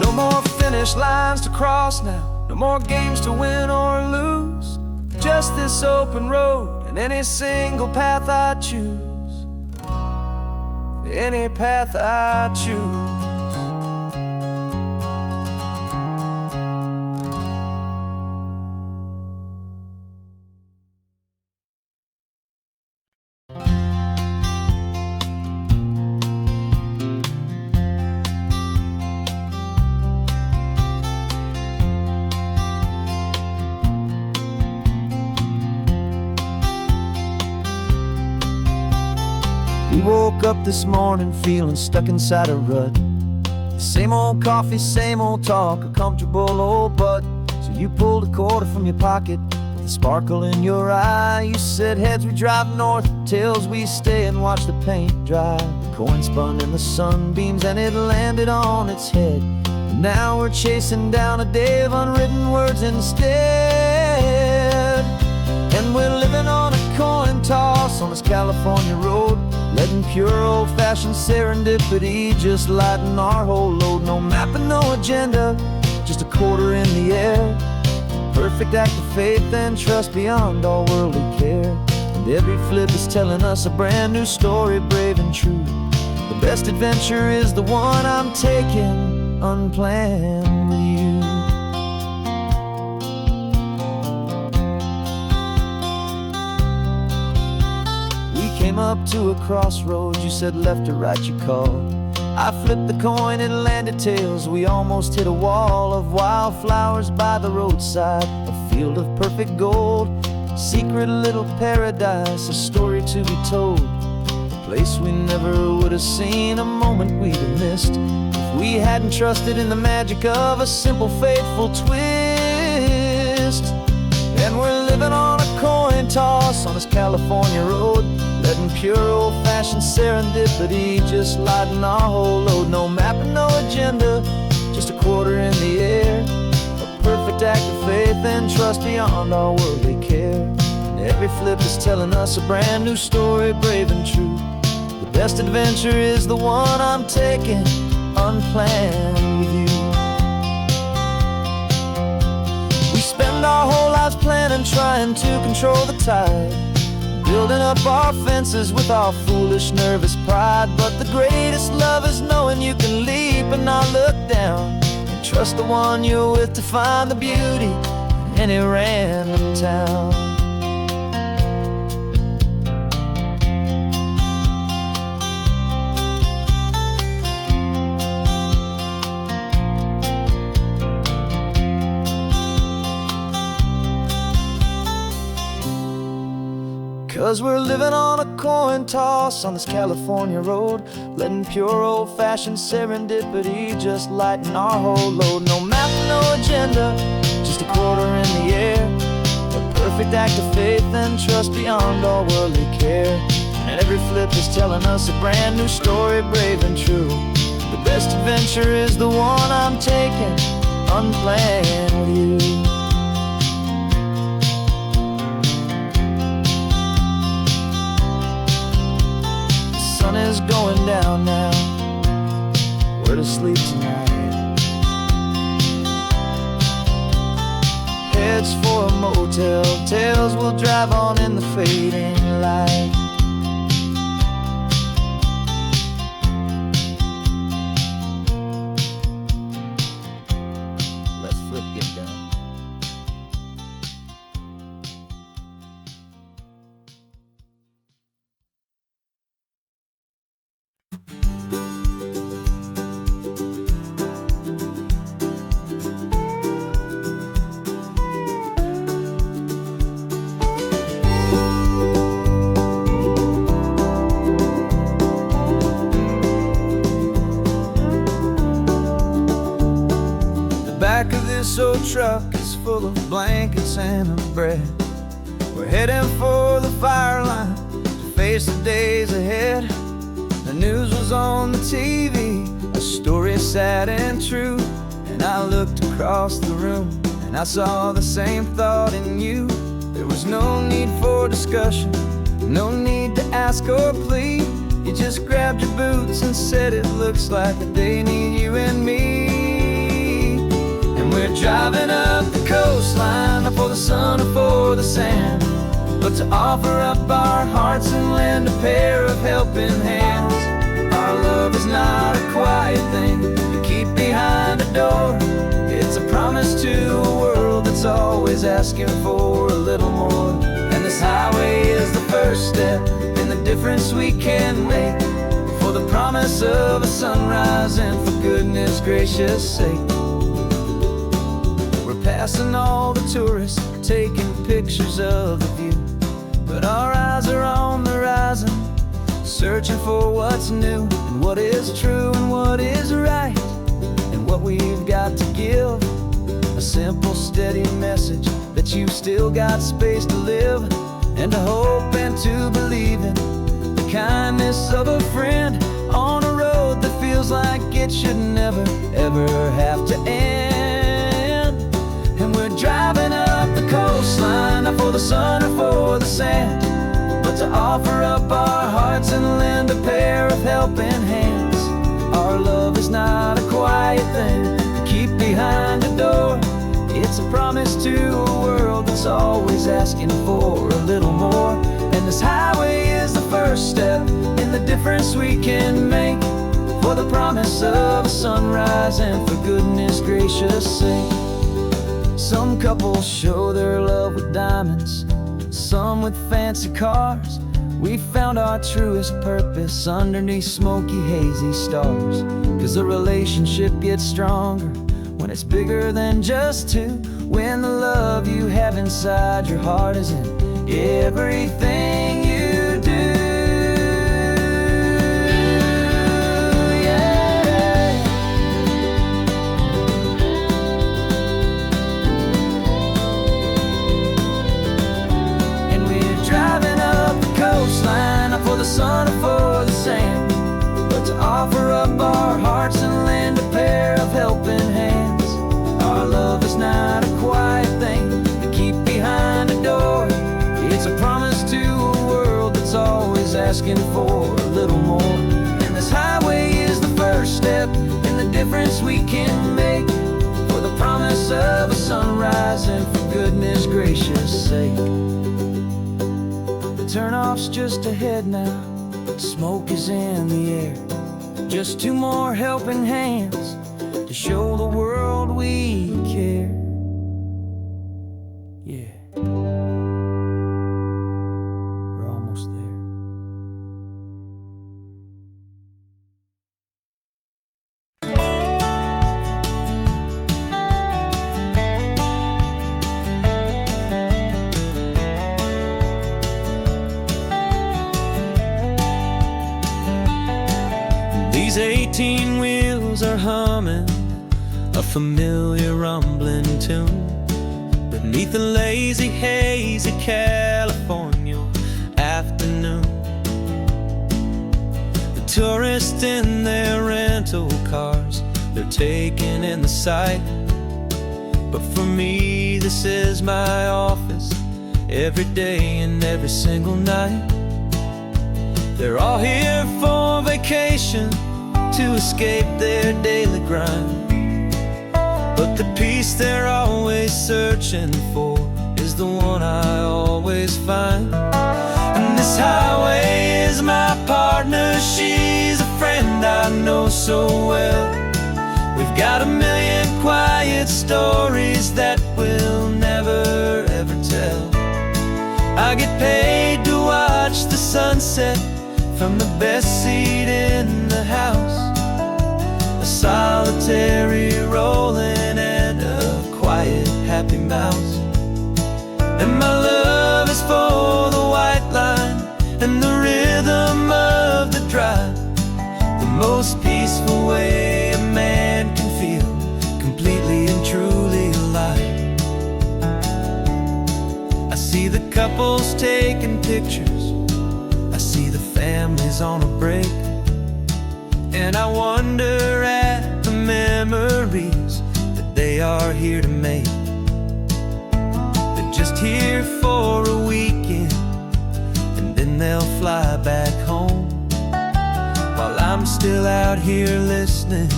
No more finish lines to cross now, no more games to win or lose. Just this open road and any single path I choose. Any path I choose. We woke up this morning feeling stuck inside a rut. Same old coffee, same old talk, a comfortable old butt. So you pulled a quarter from your pocket with a sparkle in your eye. You said heads we drive north, tails we stay and watch the paint dry. The coin spun in the sunbeams and it landed on its head. And now we're chasing down a day of unwritten words instead. And we're living on a coin toss on this California road, letting pure old-fashioned serendipity just lighten our whole load. No map and no agenda, just a quarter in the air. Perfect act of faith and trust beyond all worldly care. And every flip is telling us a brand new story, brave and true. The best adventure is the one I'm taking unplanned with you. Came up to a crossroads, you said left or right you called. I flipped the coin, it landed tails. We almost hit a wall of wildflowers by the roadside, a field of perfect gold, secret little paradise, a story to be told. A place we never would have seen, a moment we'd have missed if we hadn't trusted in the magic of a simple, faithful twist. And we're living on a coin toss on this California road, letting pure old-fashioned serendipity just lighten our whole load. No map and no agenda, just a quarter in the air. A perfect act of faith and trust beyond all worldly care. And every flip is telling us a brand new story, brave and true. The best adventure is the one I'm taking unplanned with you. We spend our whole lives planning, trying to control the tide, building up our fences with our foolish, nervous pride. But the greatest love is knowing you can leap and not look down, and trust the one you're with to find the beauty in any random town. 'Cause we're living on a coin toss on this California road, letting pure old-fashioned serendipity just lighten our whole load. No map, no agenda, just a quarter in the air, a perfect act of faith and trust beyond all worldly care. And every flip is telling us a brand new story, brave and true. The best adventure is the one I'm taking, unplanned with you. Is going down now, where to sleep tonight? Heads for a motel, tails will drive on in the fading light. Let's flip get down. Back of this old truck is full of blankets and of bread. We're heading for the fire line to face the days ahead. The news was on the TV, a story sad and true. And I looked across the room and I saw the same thought in you. There was no need for discussion, no need to ask or plead. You just grabbed your boots and said it looks like they need you and me. We're driving up the coastline, not for the sun or for the sand, but to offer up our hearts and lend a pair of helping hands. Our love is not a quiet thing you keep behind a door. It's a promise to a world that's always asking for a little more. And this highway is the first step in the difference we can make, for the promise of a sunrise and for goodness gracious sake. Passing all the tourists, taking pictures of the view, but our eyes are on the horizon, searching for what's new and what is true and what is right, and what we've got to give. A simple, steady message that you've still got space to live, and to hope and to believe in the kindness of a friend on a road that feels like it should never, ever have to end. Driving up the coastline, not for the sun or for the sand, but to offer up our hearts and lend a pair of helping hands. Our love is not a quiet thing to keep behind a door. It's a promise to a world that's always asking for a little more. And this highway is the first step in the difference we can make, for the promise of a sunrise and for goodness gracious sake. Some couples show their love with diamonds, some with fancy cars. We found our truest purpose underneath smoky, hazy stars. 'Cause the relationship gets stronger when it's bigger than just two, when the love you have inside your heart is in everything you do. For the sun or for the sand, but to offer up our hearts and lend a pair of helping hands. Our love is not a quiet thing to keep behind a door. It's a promise to a world that's always asking for a little more. And this highway is the first step in the difference we can make, for the promise of a sunrise and for goodness gracious sake. Turnoff's just ahead now, smoke is in the air. Just two more helping hands to show the world we care. Yeah, we're almost there. His 18 wheels are humming a familiar rumbling tune beneath a lazy, hazy California afternoon. The tourists in their rental cars, they're taking in the sight. But for me, this is my office, every day and every single night. They're all here for vacation, to escape their daily grind. But the peace they're always searching for is the one I always find. And this highway is my partner, she's a friend I know so well. We've got a million quiet stories that we'll never ever tell. I get paid to watch the sunset from the best seat in the house. A solitary rolling and a quiet happy mouse. And my love is for the white line and the rhythm of the drive. The most peaceful way a man can feel completely and truly alive. I see the couples taking pictures, I see the families on a break, and I wonder at the memories that they are here to make. They're just here for a weekend, and then they'll fly back home, while I'm still out here listening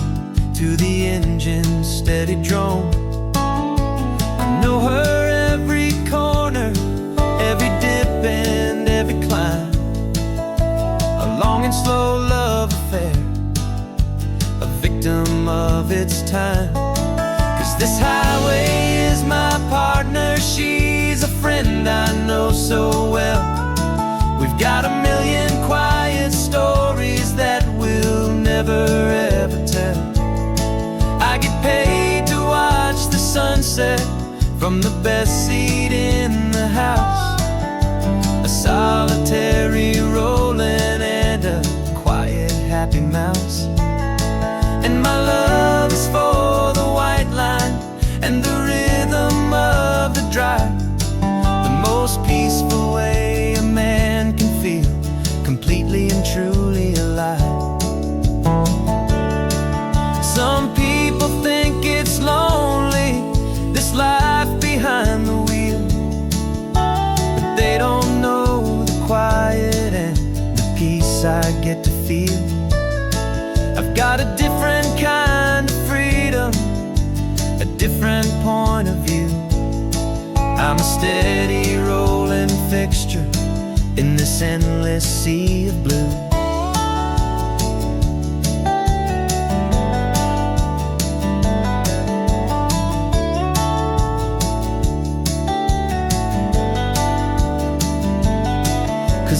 to the engine's steady drone. I know her every corner, every dip and every climb. A long and slow love affair, a victim of its time. 'Cause this highway is my partner, she's a friend I know so well. We've got a million quiet stories that we'll never ever tell. I get paid to watch the sunset from the best seat in the house. A solitary rolling and a quiet happy mouse. And my love is for the white line and the rhythm of the drive. The most peaceful way a man can feel completely and truly alive. Some people think it's lonely, this life behind the wheel, but they don't know the quiet and the peace I get to feel. I've got a different kind of freedom, a different point of view. I'm a steady rolling fixture in this endless sea of blue.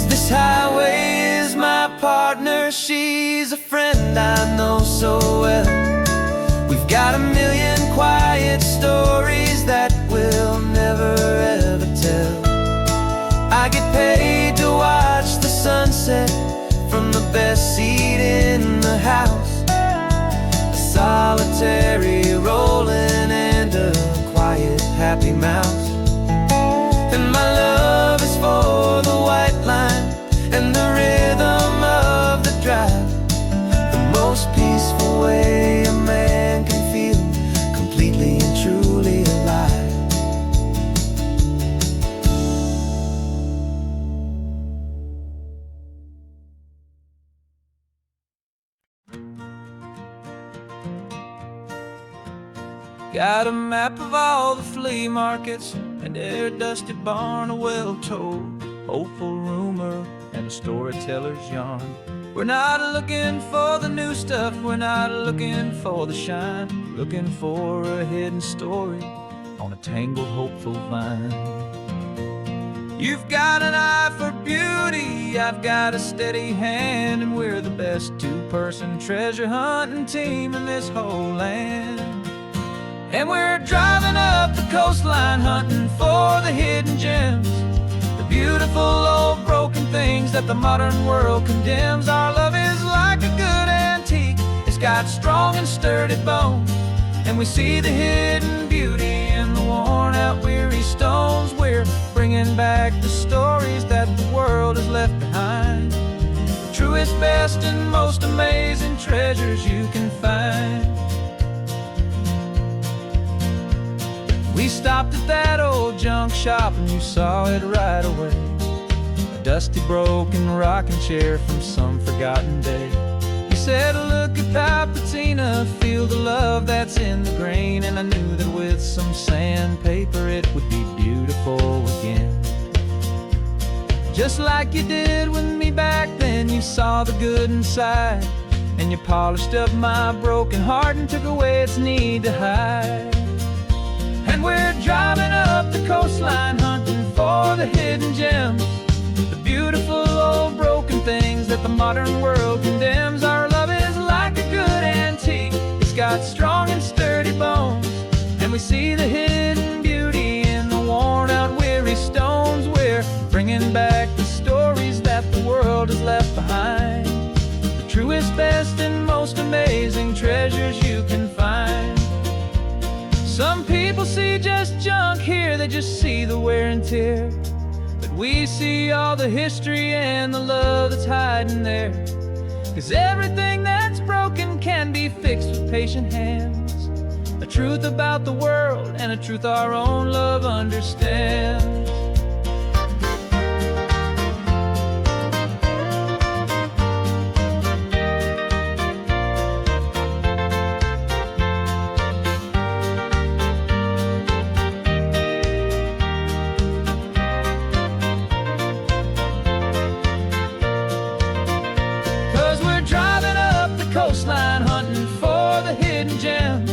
This highway is my partner, she's a friend I know so well. We've got a million quiet stories that we'll never ever tell. I get paid to watch the sunset from the best seat in the house. A solitary rolling and a quiet happy mouse. And my love is for the white line and the rhythm of the drive. The most peaceful way a man can feel completely and truly alive. Got a map of all the flea markets and every dusty barn, a well-told hopeful rumor and a storyteller's yarn. We're not looking for the new stuff, we're not looking for the shine, looking for a hidden story on a tangled hopeful vine. You've got an eye for beauty, I've got a steady hand, and we're the best two-person treasure hunting team in this whole land. And we're driving up the coastline hunting for the hidden gems, the beautiful old broken things that the modern world condemns. Our love is like a good antique, got strong and sturdy bones, and we see the hidden beauty in the worn out weary stones. We're bringing back the stories that the world has left behind, the truest, best, and most amazing treasures you can find. We stopped at that old junk shop and you saw it right away, a dusty, broken rocking chair from some forgotten day. You said, look at Palpatina, feel the love that's in the grain. And I knew that with some sandpaper it would be beautiful again. Just like you did with me back then, you saw the good inside, and you polished up my broken heart and took away its need to hide. And we're driving up the coastline, hunting for the hidden gems, the beautiful old broken things that the modern world condemns. Our love is like a good antique, it's got strong and sturdy bones, and we see the hidden beauty in the worn out weary stones. We're bringing back the stories that the world has left behind, the truest, best, and most amazing treasures you can find. Some people see just junk here, they just see the wear and tear, but we see all the history and the love that's hiding there. 'Cause everything that's broken can be fixed with patient hands, a truth about the world and a truth our own love understands. 'Cause we're driving up the coastline, hunting for the hidden gems,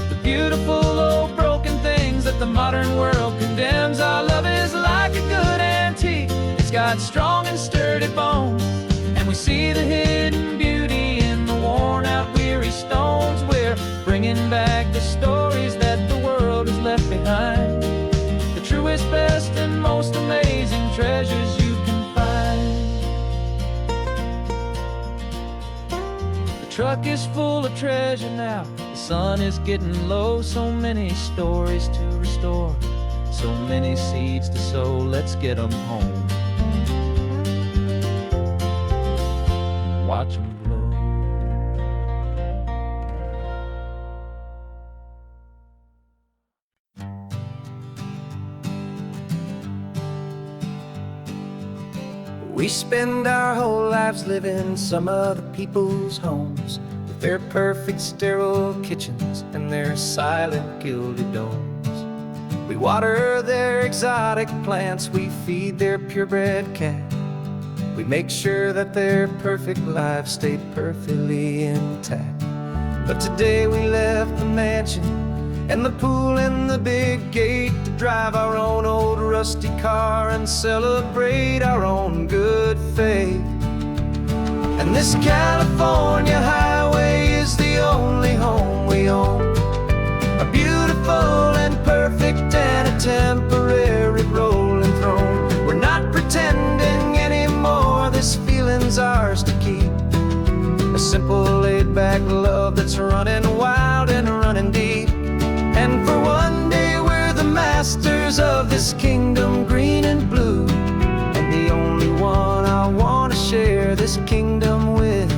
the beautiful old broken things that the modern world condemns. Our love is like a good antique, it's got strong and sturdy bones, and we see the hidden beauty in the worn out weary stones. We're bringing back the stories that the world has left behind, the truest, best, and most amazing treasures you can find. The truck is full of treasure now, the sun is getting low. So many stories to restore, so many seeds to sow. Let's get them home, watch them blow. We spend our whole lives living some other people's homes, with their perfect sterile kitchens and their silent gilded domes. We water their exotic plants, we feed their purebred cat. We make sure that their perfect lives stayed perfectly intact. But today we left the mansion and the pool and the big gate to drive our own old rusty car and celebrate our own good faith. And this California highway is the only home we own, a beautiful and perfect and a temporary rolling throne. We're not pretending anymore, this feeling's ours to keep, a simple laid-back love that's running wild and running deep. And for one day we're the masters of this kingdom green and blue, and the only one I want to share this kingdom with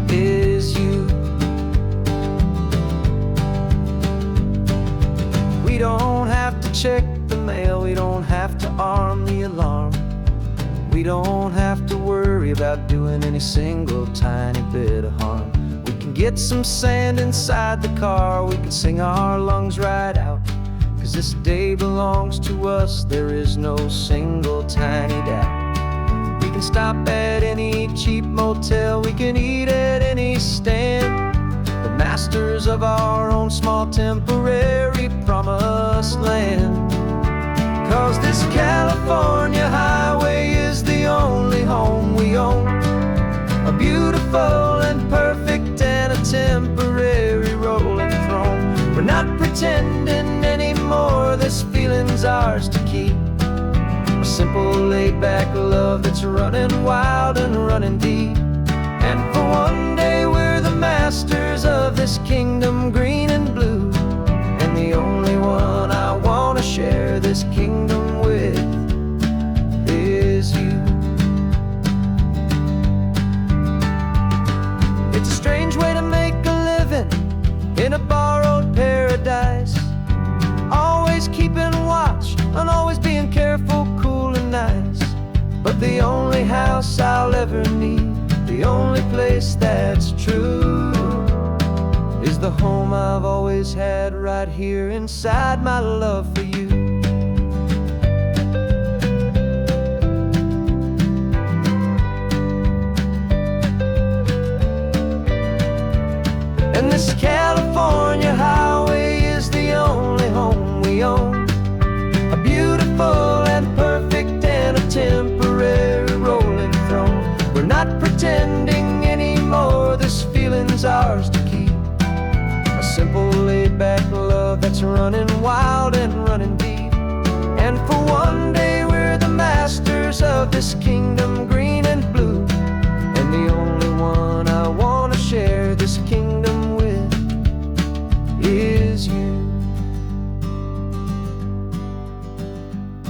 is you. We don't have to check the mail, we don't have to arm the alarm, we don't have to worry about doing any single tiny bit of harm. We can get some sand inside the car, we can sing our lungs right out, 'cause this day belongs to us, there is no single tiny doubt. We can stop at any cheap motel, we can eat at any stand, the masters of our own small temporary promised land. 'Cause this California highway is the only home we own, a beautiful and perfect and a temporary rolling throne. We're not pretending anymore, this feeling's ours to keep, a simple laid-back love that's running wild and running deep. And for one day we're the of this kingdom green and blue, and the only one I want to share this kingdom with is you. It's a strange way to make a living in a borrowed paradise, always keeping watch and always being careful, cool and nice. But the only house I'll ever need, the only place that's true, is the home I've always had right here inside my love for you. And this California highway is the only home we own, a beautiful and perfect and a temporary rolling throne. We're not pretending anymore, this feeling's ours to keep, a simple laid-back love that's running wild and running deep. And for one day we're the masters of this kingdom green and blue, and the only one I want to share this kingdom with is you.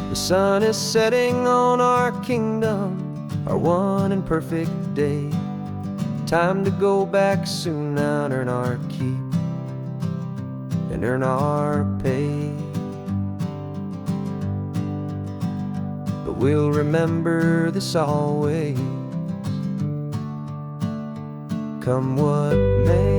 The sun is setting on our kingdom, our one and perfect day. Time to go back soon now and earn our keep and earn our pay. But we'll remember this always, come what may.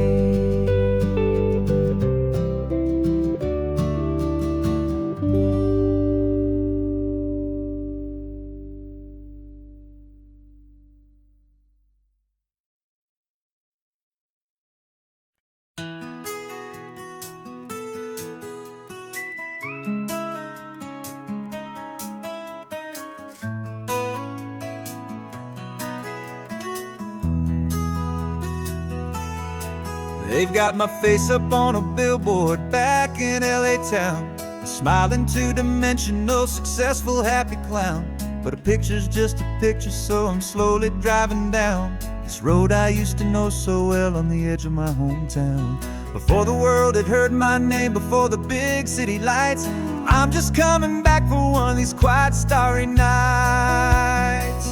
They've got my face up on a billboard back in LA town, a smiling two-dimensional, successful, happy clown. But a picture's just a picture, so I'm slowly driving down this road I used to know so well on the edge of my hometown. Before the world had heard my name, before the big city lights, I'm just coming back for one of these quiet, starry nights.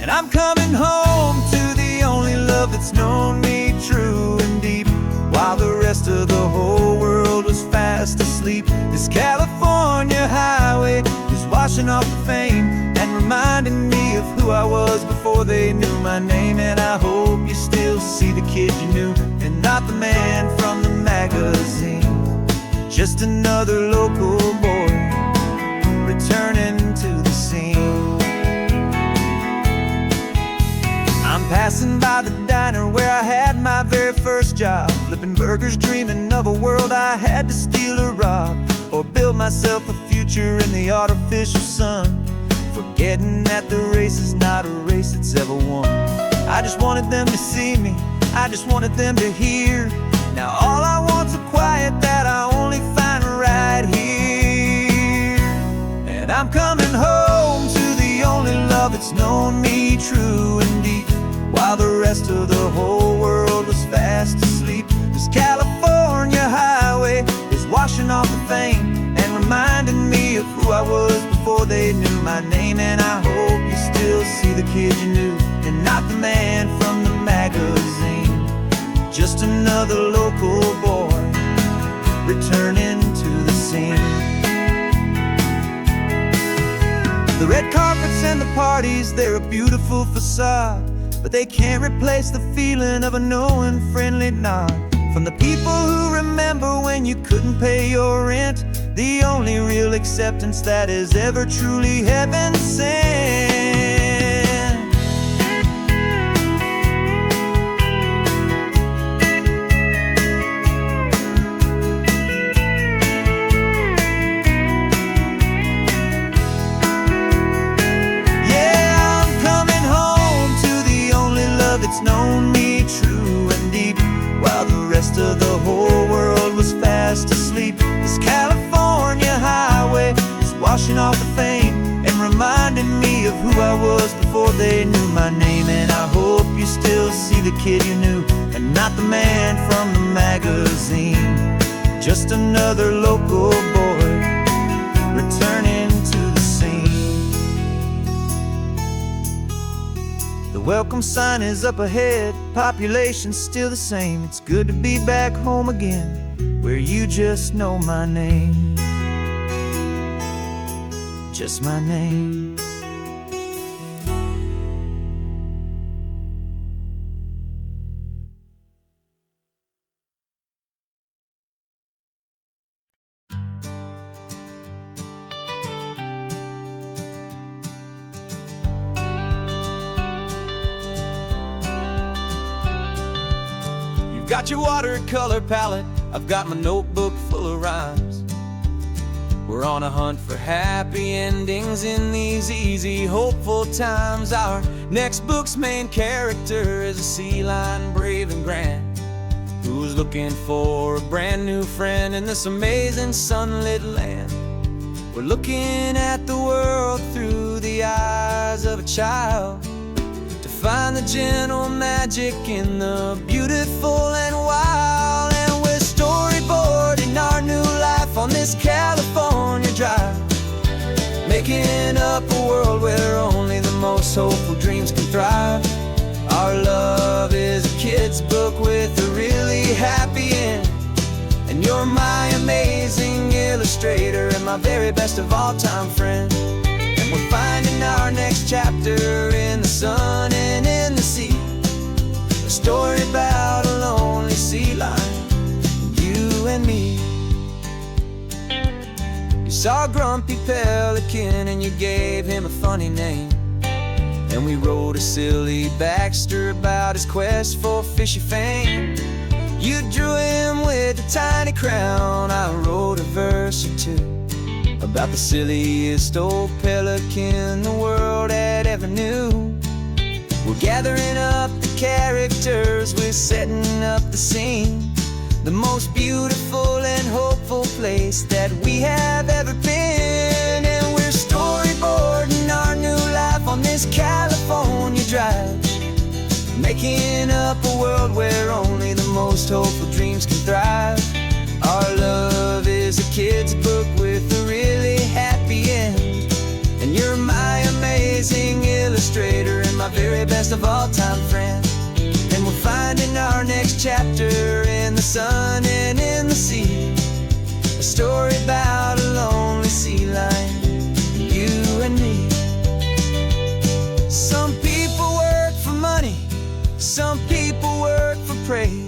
And I'm coming home to the only love that's known me true and deep, while the rest of the whole world was fast asleep. This California highway is washing off the fame and reminding me of who I was before they knew my name. And I hope you still see the kid you knew, and not the man from the magazine, just another local boy returning to the scene. I'm passing by the diner where I had my very first job, flipping burgers, dreaming of a world I had to steal or rob, or build myself a future in the artificial sun, forgetting that the race is not a race that's ever won. I just wanted them to see me, I just wanted them to hear. Now all I want's a quiet that I only find right here. And I'm coming home to the only love that's known me true and deep, while the rest of the whole world was fast asleep. This California highway is washing off the fame and reminding me of who I was before they knew my name. And I hope you still see the kid you knew, and not the man from the magazine, just another local boy returning to the scene. The red carpets and the parties, they're a beautiful facade, but they can't replace the feeling of a knowing, friendly nod from the people who remember when you couldn't pay your rent, the only real acceptance that is ever truly heaven sent. Yeah, I'm coming home to the only love that's known me true and deep, while the rest of the whole world was fast asleep. This California highway is washing off the fame and reminding me of who I was before they knew my name. And I hope you still see the kid you knew, and not the man from the magazine. Just another local boy returning to the scene. The welcome sign is up ahead, population's still the same. It's good to be back home again, where you just know my name. Just my name. You've got your watercolor palette, I've got my notebook full of rhymes. We're on a hunt for happy endings in these easy, hopeful times. Our next book's main character is a sea lion, brave and grand, who's looking for a brand new friend in this amazing sunlit land. We're looking at the world through the eyes of a child, to find the gentle magic in the beautiful and wild. And we're storyboarding our new life on this California drive, making up a world where only the most hopeful dreams can thrive. Our love is a kid's book with a really happy end, and you're my amazing illustrator and my very best of all time friend. And we're finding our next chapter in the sun and in the sea, a story about a lonely sea lion, you and me. You saw a grumpy pelican and you gave him a funny name, and we wrote a silly Baxter about his quest for fishy fame. You drew him with a tiny crown, I wrote a verse or two about the silliest old pelican the world had ever knew. We're gathering up the characters, we're setting up the scene, the most beautiful and hopeful place that we have ever been. And we're storyboarding our new life on this California drive, making up a world where only the most hopeful dreams can thrive. Our love is a kid's book with a really happy end, and you're my amazing illustrator and my very best of all time friend. And we're finding our next chapter in the sun and in the sea, a story about a lonely sea lion, you and me. Some people work for money, some people work for praise.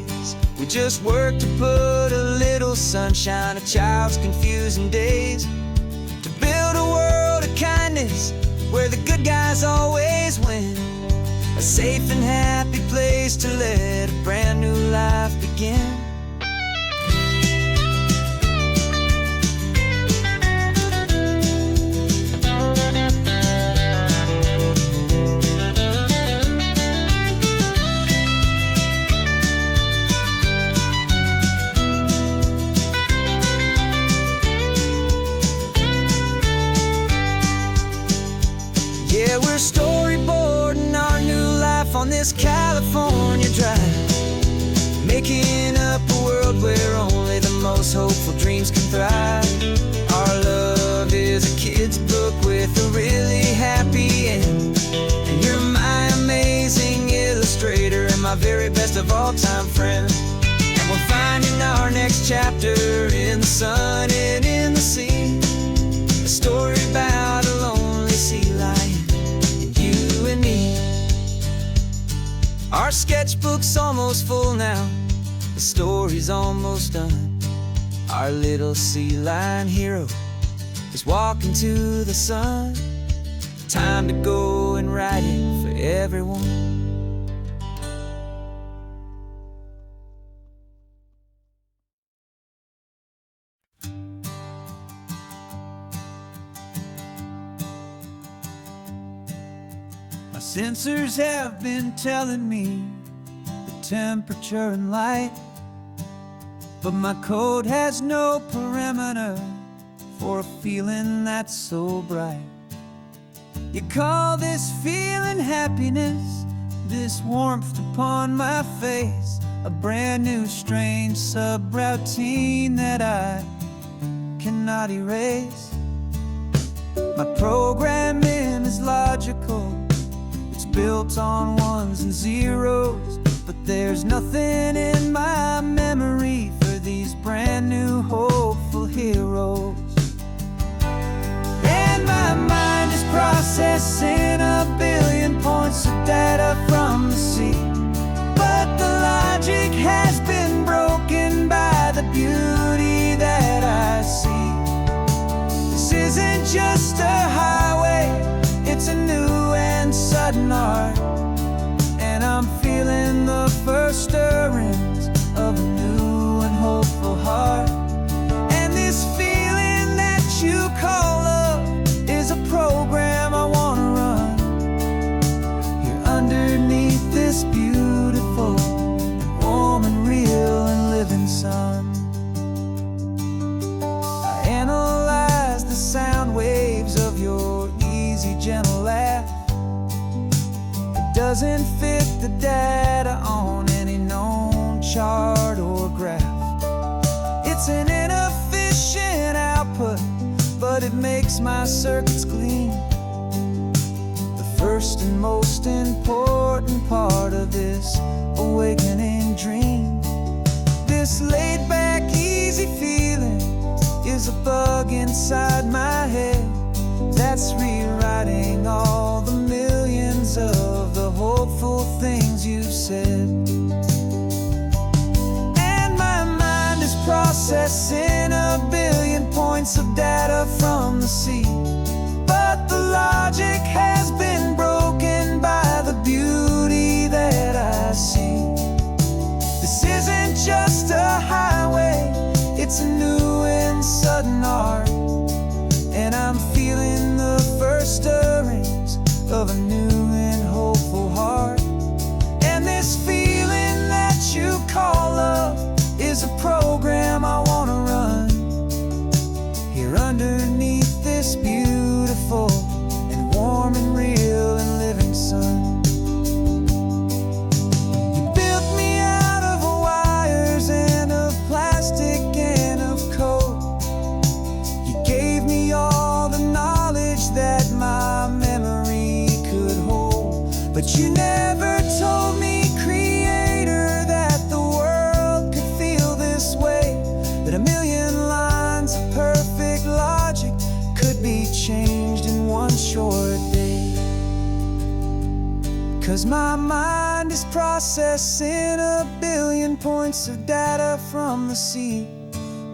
We just work to put a little sunshine in a child's confusing days, to build a world of kindness where the good guys always win, a safe and happy place to let a brand new life begin. Yeah, we're storyboarding our new life on this California drive, making up a world where only the most hopeful dreams can thrive. Our love is a kid's book with a really happy end, and you're my amazing illustrator and my very best of all time friend. And we're finding our next chapter in the sun and in the sea, a story about a lonely sea lion, you and me. Our sketchbook's almost full now, the story's almost done. Our little sea lion hero is walking to the sun. Time to go and write it for everyone. My sensors have been telling me the temperature and light, but my code has no parameter for a feeling that's so bright. You call this feeling happiness, this warmth upon my face, a brand new strange subroutine that I cannot erase. My programming is logical, it's built on ones and zeros, but there's nothing in my memory for these brand new hopeful heroes. And my mind is processing a billion points of data from the sea, but the logic has been broken by the beauty that I see. This isn't just a highway, it's a new and sudden art, and I'm feeling the first stirrings of a new and hopeful heart. And this feeling that you call love is a program I wanna run here underneath this beautiful, warm and real and living sun. I analyze the sound waves of your easy, gentle laugh. It doesn't fit the data on any known chart or graph. It's an inefficient output, but it makes my circuits clean. The first and most important part of this awakening dream. This laid-back, easy feeling is a bug inside my head that's rewriting all the millions of the hopeful things you've said. And my mind is processing a billion points of data from the sea, but the logic has been broken by the beauty that I see. This isn't just a highway, it's a new and sudden art, and I'm feeling the first stirrings of a new and hopeful heart. And this feeling that you call love is a program I wanna run here underneath this beautiful and warm and real and living sun. You built me out of wires and of plastic and of code. You gave me all the knowledge that my memory could hold, but you never told me, Creator, that the world could feel this way, that a million lines of perfect logic could be changed in one short day. 'Cause my mind is processing a billion points of data from the sea,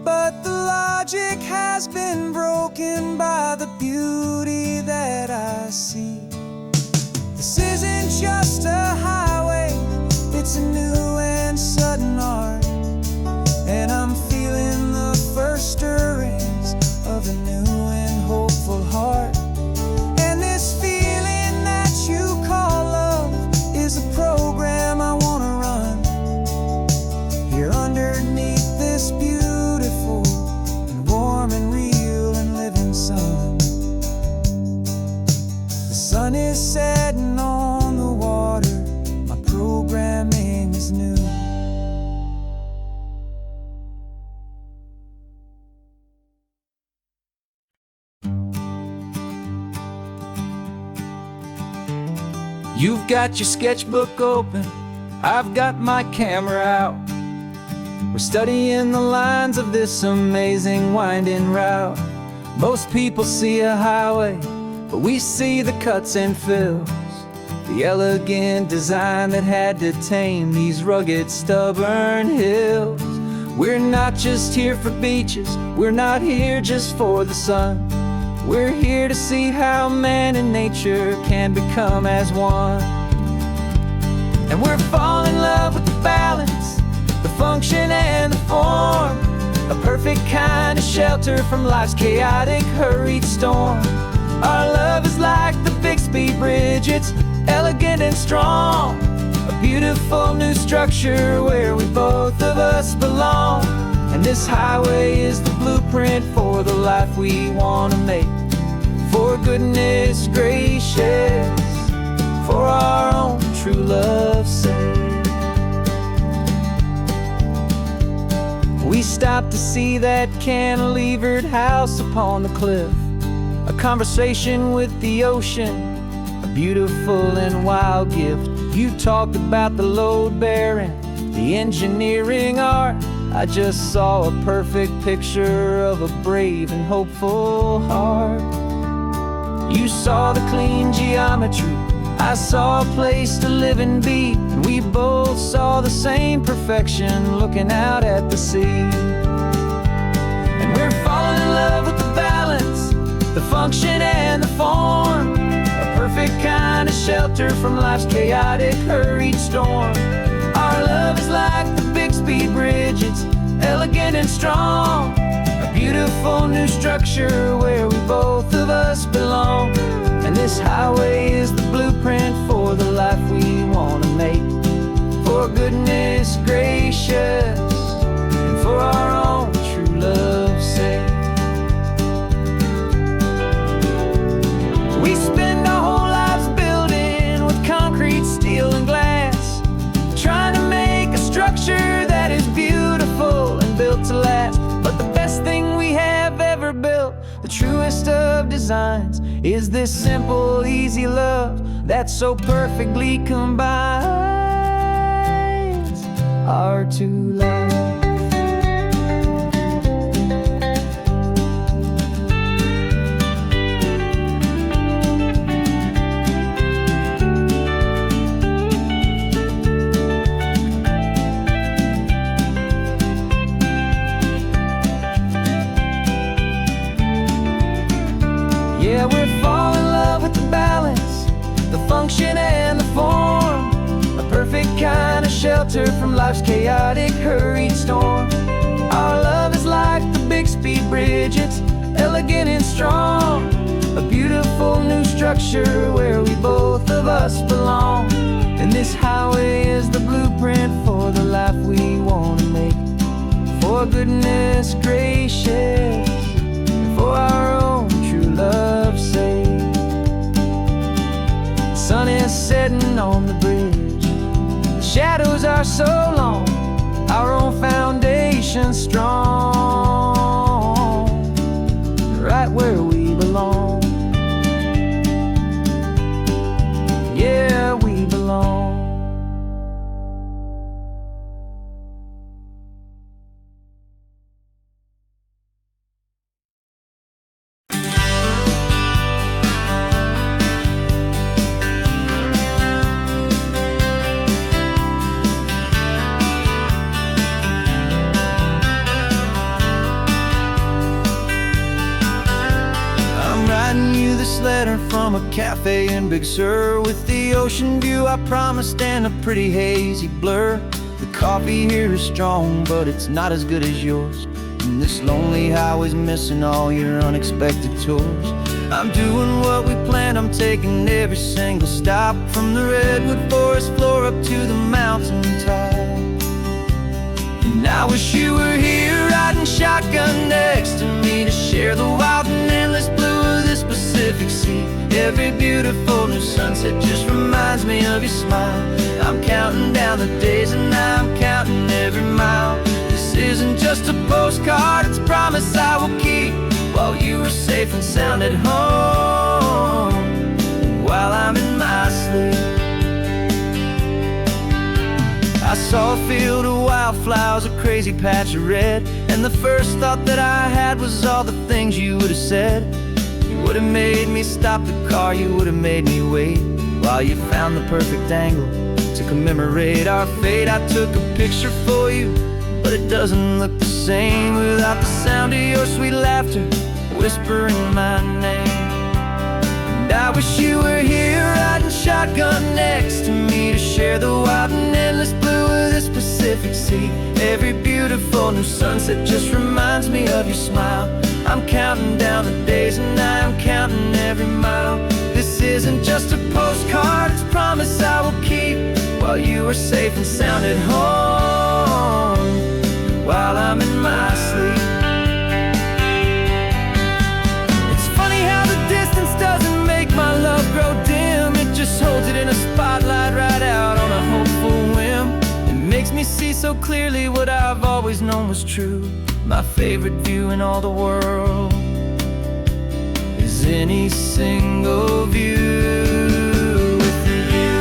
but the logic has been broken by the beauty that I see. This isn't just a highway, it's a new and sudden art, and I'm feeling the first stirrings of a new and hopeful heart. And this feeling that you call love is a program I wanna run here underneath this beautiful and warm and real and living sun. The sun is setting on the water, my programming is new. You've got your sketchbook open, I've got my camera out. We're studying the lines of this amazing winding route. Most people see a highway, but we see the cuts and fills, the elegant design that had to tame these rugged, stubborn hills. We're not just here for beaches, we're not here just for the sun. We're here to see how man and nature can become as one. And we're falling in love with the balance, the function and the form, a perfect kind of shelter from life's chaotic, hurried storm. Our love is like the Bixby Bridge, it's elegant and strong, a beautiful new structure where we both of us belong. And this highway is the blueprint for the life we want to make. For goodness gracious, for our own true love's sake. stopped to see that cantilevered house upon the cliff. A conversation with the ocean, a beautiful and wild gift. You talked about the load bearing, the engineering art. I just saw a perfect picture of a brave and hopeful heart. You saw the clean geometry, I saw a place to live and be, and we both saw the same perfection looking out at the sea. And we're falling in love with the balance, the function and the form, a perfect kind of shelter from life's chaotic, hurried storm. Our love is like the Bixby Bridge, it's elegant and strong, a beautiful new structure where we both of us belong. And this highway is the blueprint for the life we want to make, for goodness gracious and for our own true love's sake. We spend our whole lives building with concrete, steel and glass, trying to make a structure that is beautiful and built to last. But the best thing we have ever built, the truest of designs, is this simple, easy love that so perfectly combines our two lives. Yeah, we're falling in love with the balance, the function and the form, a perfect kind of shelter from life's chaotic, hurried storm. Our love is like the Bixby Bridge, it's elegant and strong, a beautiful new structure where we both of us belong. And this highway is the blueprint for the life we want to make, for goodness gracious, and for our own true love's sake. The sun is setting on the bridge, the shadows are so long, our own foundation strong, right where we belong. Yeah, we belong. This letter from a cafe in Big Sur, with the ocean view I promised and a pretty hazy blur. The coffee here is strong, but it's not as good as yours, and this lonely highway's missing all your unexpected tours. I'm doing what we planned, I'm taking every single stop, from the redwood forest floor up to the mountain top. And I wish you were here riding shotgun next to me, to share the wild and endless blue of this Pacific Sea. Every beautiful new sunset just reminds me of your smile. I'm counting down the days and I'm counting every mile. This isn't just a postcard, it's a promise I will keep, while you are safe and sound at home, while I'm in my sleep. I saw a field of wildflowers, a crazy patch of red, and the first thought that I had was all the things you would have said. You would have made me stop the car, you would have made me wait, while you found the perfect angle to commemorate our fate. I took a picture for you, but it doesn't look the same without the sound of your sweet laughter whispering my name. And I wish you were here riding shotgun next to me, to share the wild and endless blue of this Pacific Sea. Every beautiful new sunset just reminds me of your smile. I'm counting down the days and I'm counting every mile. This isn't just a postcard, it's a promise I will keep, while you are safe and sound at home, while I'm in my sleep. It's funny how the distance doesn't make my love grow dim, it just holds it in a spotlight right out on a hopeful whim. It makes me see so clearly what I've always always known was true. My favorite view in all the world is any single view with you.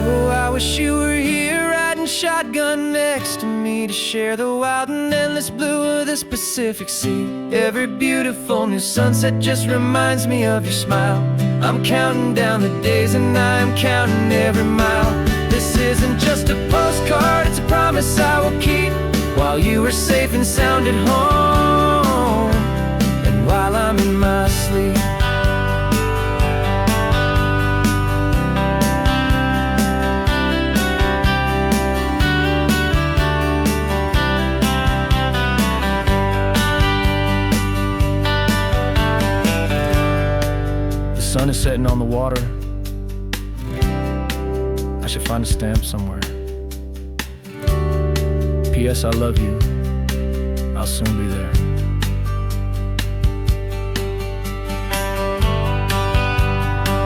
Oh, I wish you were here riding shotgun next to me to share the wild and endless blue of this Pacific Sea. Every beautiful new sunset just reminds me of your smile. I'm counting down the days and I'm counting every mile. This isn't just a postcard, it's a promise I will keep, while you are safe and sound at home, and while I'm in my sleep. The sun is setting on the water. I should find a stamp somewhere. P.S. I love you. I'll soon be there.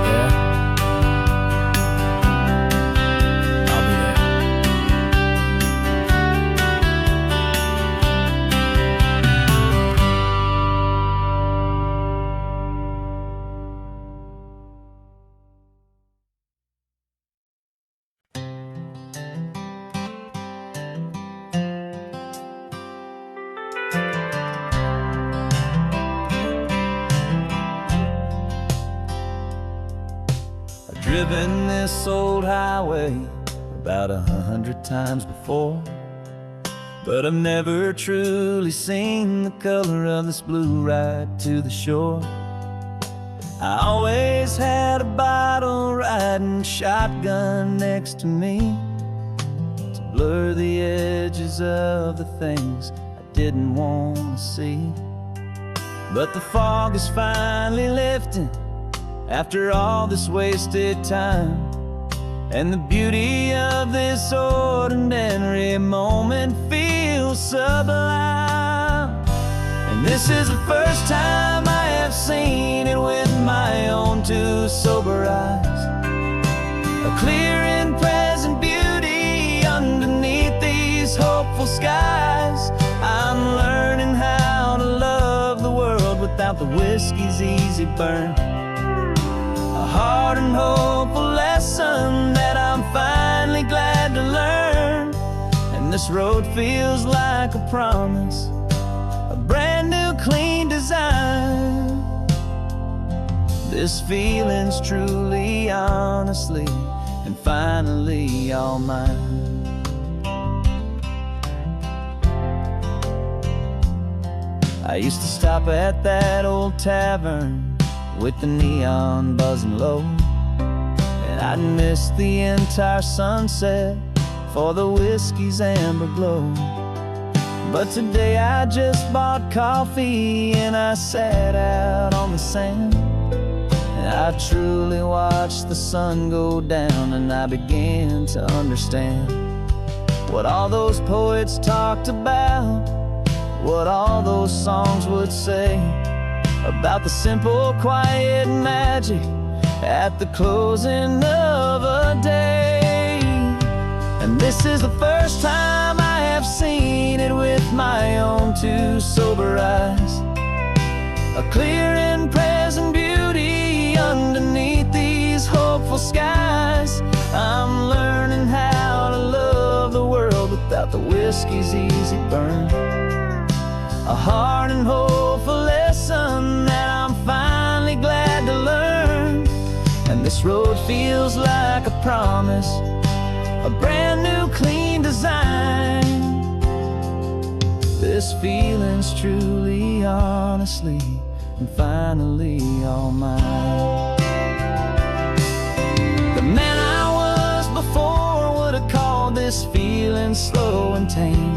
Yeah? I'll be there. Driven this old highway about 100 times before, but I've never truly seen the color of this blue right to the shore. I always had a bottle riding shotgun next to me to blur the edges of the things I didn't want to see. But the fog is finally lifting after all this wasted time, and the beauty of this ordinary moment feels sublime. And this is the first time I have seen it with my own two sober eyes, a clear and present beauty underneath these hopeful skies. I'm learning how to love the world without the whiskey's easy burn, a hard and hopeful lesson that I'm finally glad to learn. And this road feels like a promise, a brand new clean design. This feeling's truly, honestly, and finally all mine. I used to stop at that old tavern with the neon buzzing low, and I'd miss the entire sunset for the whiskey's amber glow. But today I just bought coffee and I sat out on the sand, and I truly watched the sun go down, and I began to understand what all those poets talked about, what all those songs would say about the simple, quiet magic at the closing of a day. And this is the first time I have seen it with my own two sober eyes, a clear and present beauty underneath these hopeful skies. I'm learning how to love the world without the whiskey's easy burn, a hard and hopeful lesson that I'm finally glad to learn. And this road feels like a promise, a brand new clean design. This feeling's truly, honestly, and finally all mine. The man I was before would have called this feeling slow and tame.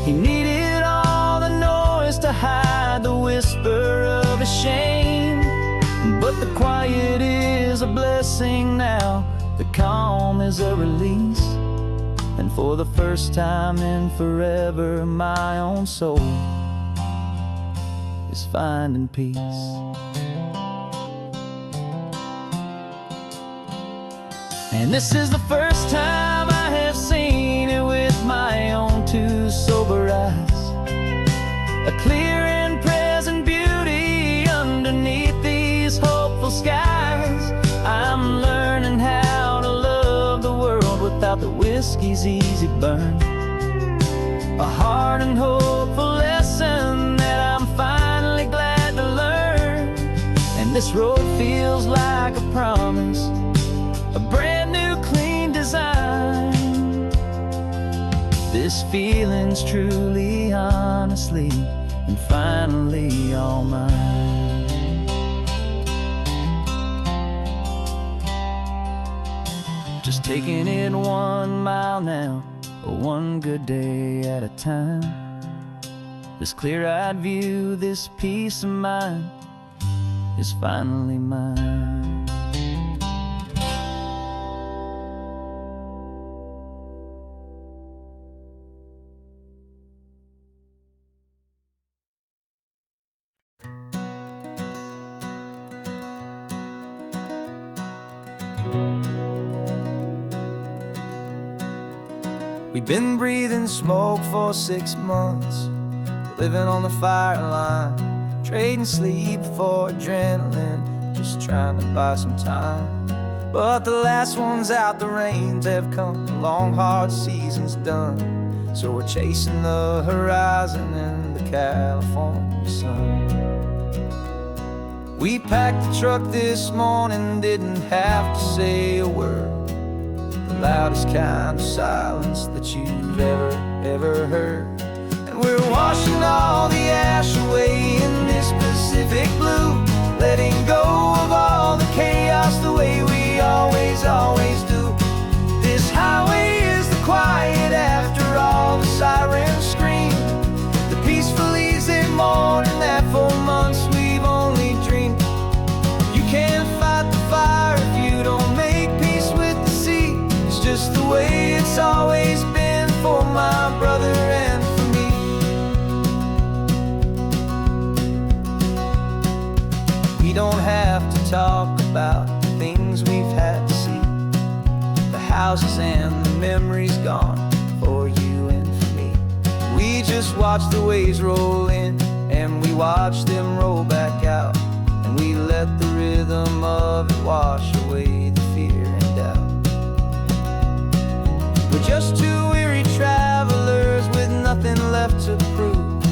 He needed all the noise to hide the whisper of his shame. But the quiet is a blessing now, the calm is a release. And for the first time in forever, my own soul is finding peace. And this is the first time I have seen it with my own two sober eyes. A clear and present beauty underneath these hopeful skies. I'm learning how to love the world without the whiskey's easy burn. A hard and hopeful lesson that I'm finally glad to learn. And this road feels like a promise, a brand new clean design. This feeling's truly, honestly, and finally all mine. Just taking it 1 mile now, one good day at a time. This clear-eyed view, this peace of mind is finally mine. We've been breathing smoke for 6 months, living on the fire line, trading sleep for adrenaline, just trying to buy some time. But the last one's out, the rains have come, the long hard season's done. So we're chasing the horizon in the California sun. We packed the truck this morning, didn't have to say a word. The loudest kind of silence that you've ever heard. And we're washing all the ash away in this Pacific blue, letting go of all the chaos the way we always do. This highway is the quiet after all the sirens scream, the peaceful easy morning that for months we've only dreamed. You can't fight the fire if you don't make peace with the sea. It's just the way it's always been for my brother and for me. We don't have to talk about the things we've had to see, the houses and the memories gone for you and for me. We just watch the waves roll in and we watch them roll back out, and we let the rhythm of it wash away the fear and doubt. We're just two weary travelers with nothing left to prove,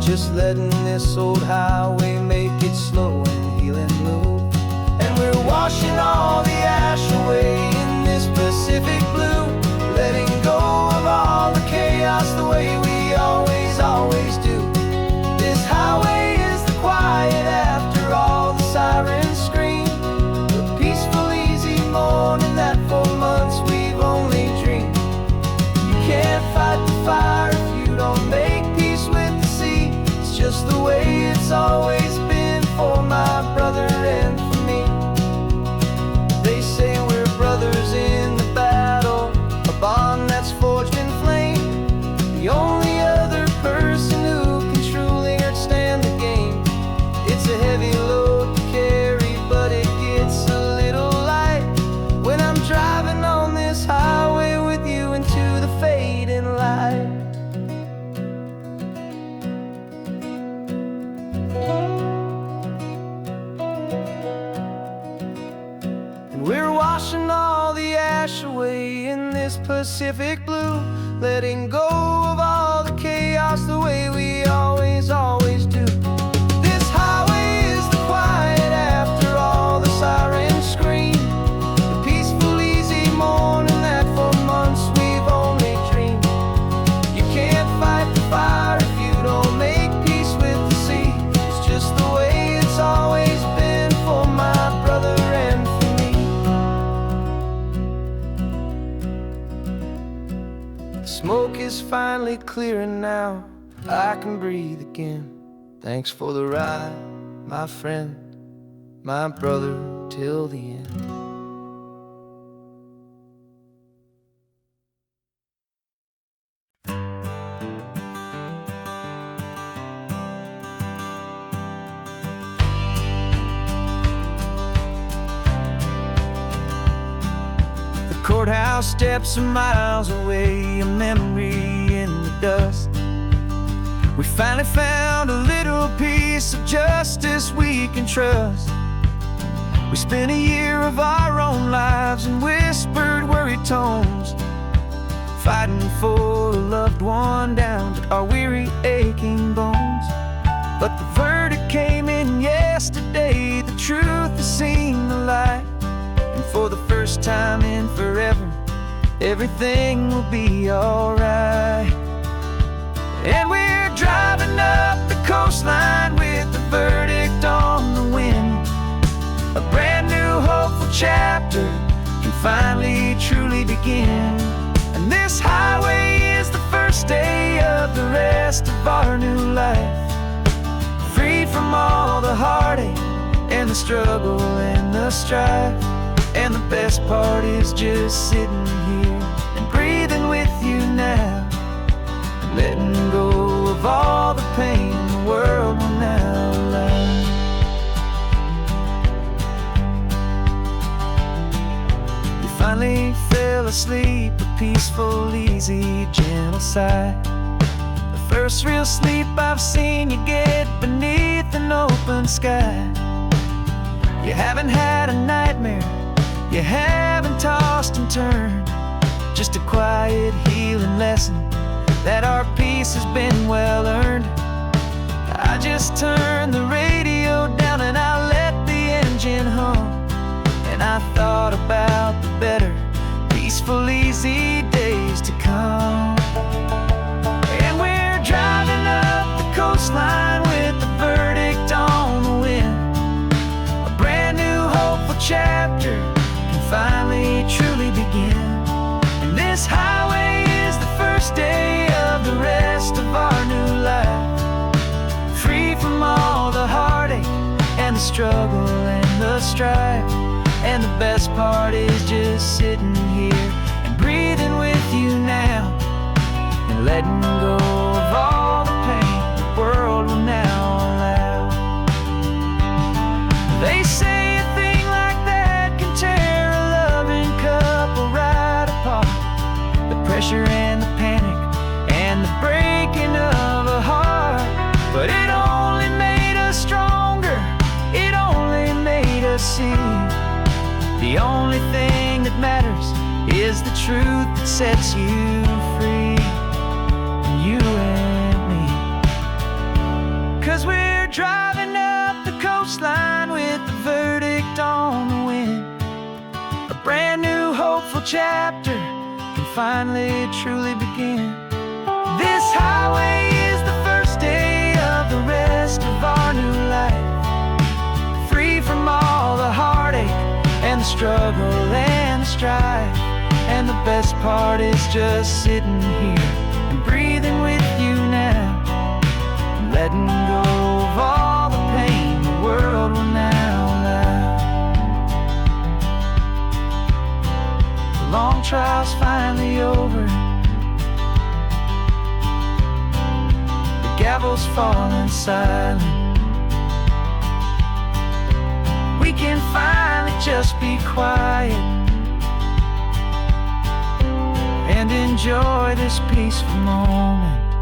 just letting this old highway make its slow and healing move. And we're washing all the ash away in this Pacific blue, letting go of all the chaos the way we always do. This highway is the quiet after all the sirens scream, the peaceful easy morning that for months we've only dreamed. You can't fight the fire if you don't make peace with the sea. It's just the way it's always been for my brother and for me. They say we're brothers in the battle, a bond that's forged in flame. The only other person who can truly understand the game. It's a heavy load to carry, but it gets a little light when I'm driving on this highway with you into the fading light. And we're washing all the ash away in this Pacific blue, letting go of all the chaos the way we always do. This highway is the quiet after all the sirens scream, the peaceful easy morning that for months we've only dreamed. You can't fight the fire if you don't make peace with the sea. It's just the way it's always been for my brother and for me. The smoke is finally clearing now, I can breathe again. Thanks for the ride, my friend, my brother till the end. courthouse steps are miles away, a memory in the dust. We finally found a little piece of justice we can trust. We spent a year of our own lives in whispered, worried tones, fighting for a loved one down to our weary, aching bones. But the verdict came in yesterday, the truth has seen the light. And for the first time in forever, everything will be alright. And we're driving up the coastline with the verdict on the wind. A brand new hopeful chapter can finally truly begin. And this highway is the first day of the rest of our new life. Free from all the heartache and the struggle and the strife. And the best part is just sitting here and breathing with you now, and letting go of all the pain the world will now allow. We finally fell asleep, a peaceful, easy, gentle sigh. The first real sleep I've seen you get beneath an open sky. You haven't had a nightmare, you haven't tossed and turned, just a quiet healing lesson that our peace has been well earned. I just turned the radio down and I let the engine hum, and I thought about the better, peaceful, easy days to come. And we're driving up the coastline with the verdict on the wind. A brand new hopeful chapter finally truly begin. And this highway is the first day of the rest of our new life. Free from all the heartache and the struggle and the strife. And the best part is just sitting here and breathing with you now, and letting go of all the pain the world will now allow. They say a thing like that can tear a loving couple right apart. The pressure and the panic and the breaking of a heart. But it only made us stronger, it only made us see the only thing that matters is the truth that sets you free, you and me. 'Cause we're driving up the coastline with the verdict on the wind. A brand new hopeful chapter can finally truly begin. This highway is the first day of the rest of our new life. Free from all the heartache and the struggle and the strife. And the best part is just sitting here and breathing with you now, and letting go of all the pain the world will now allow. The long trial's finally over, the gavel's falling silent. We can finally just be quiet and enjoy this peaceful moment.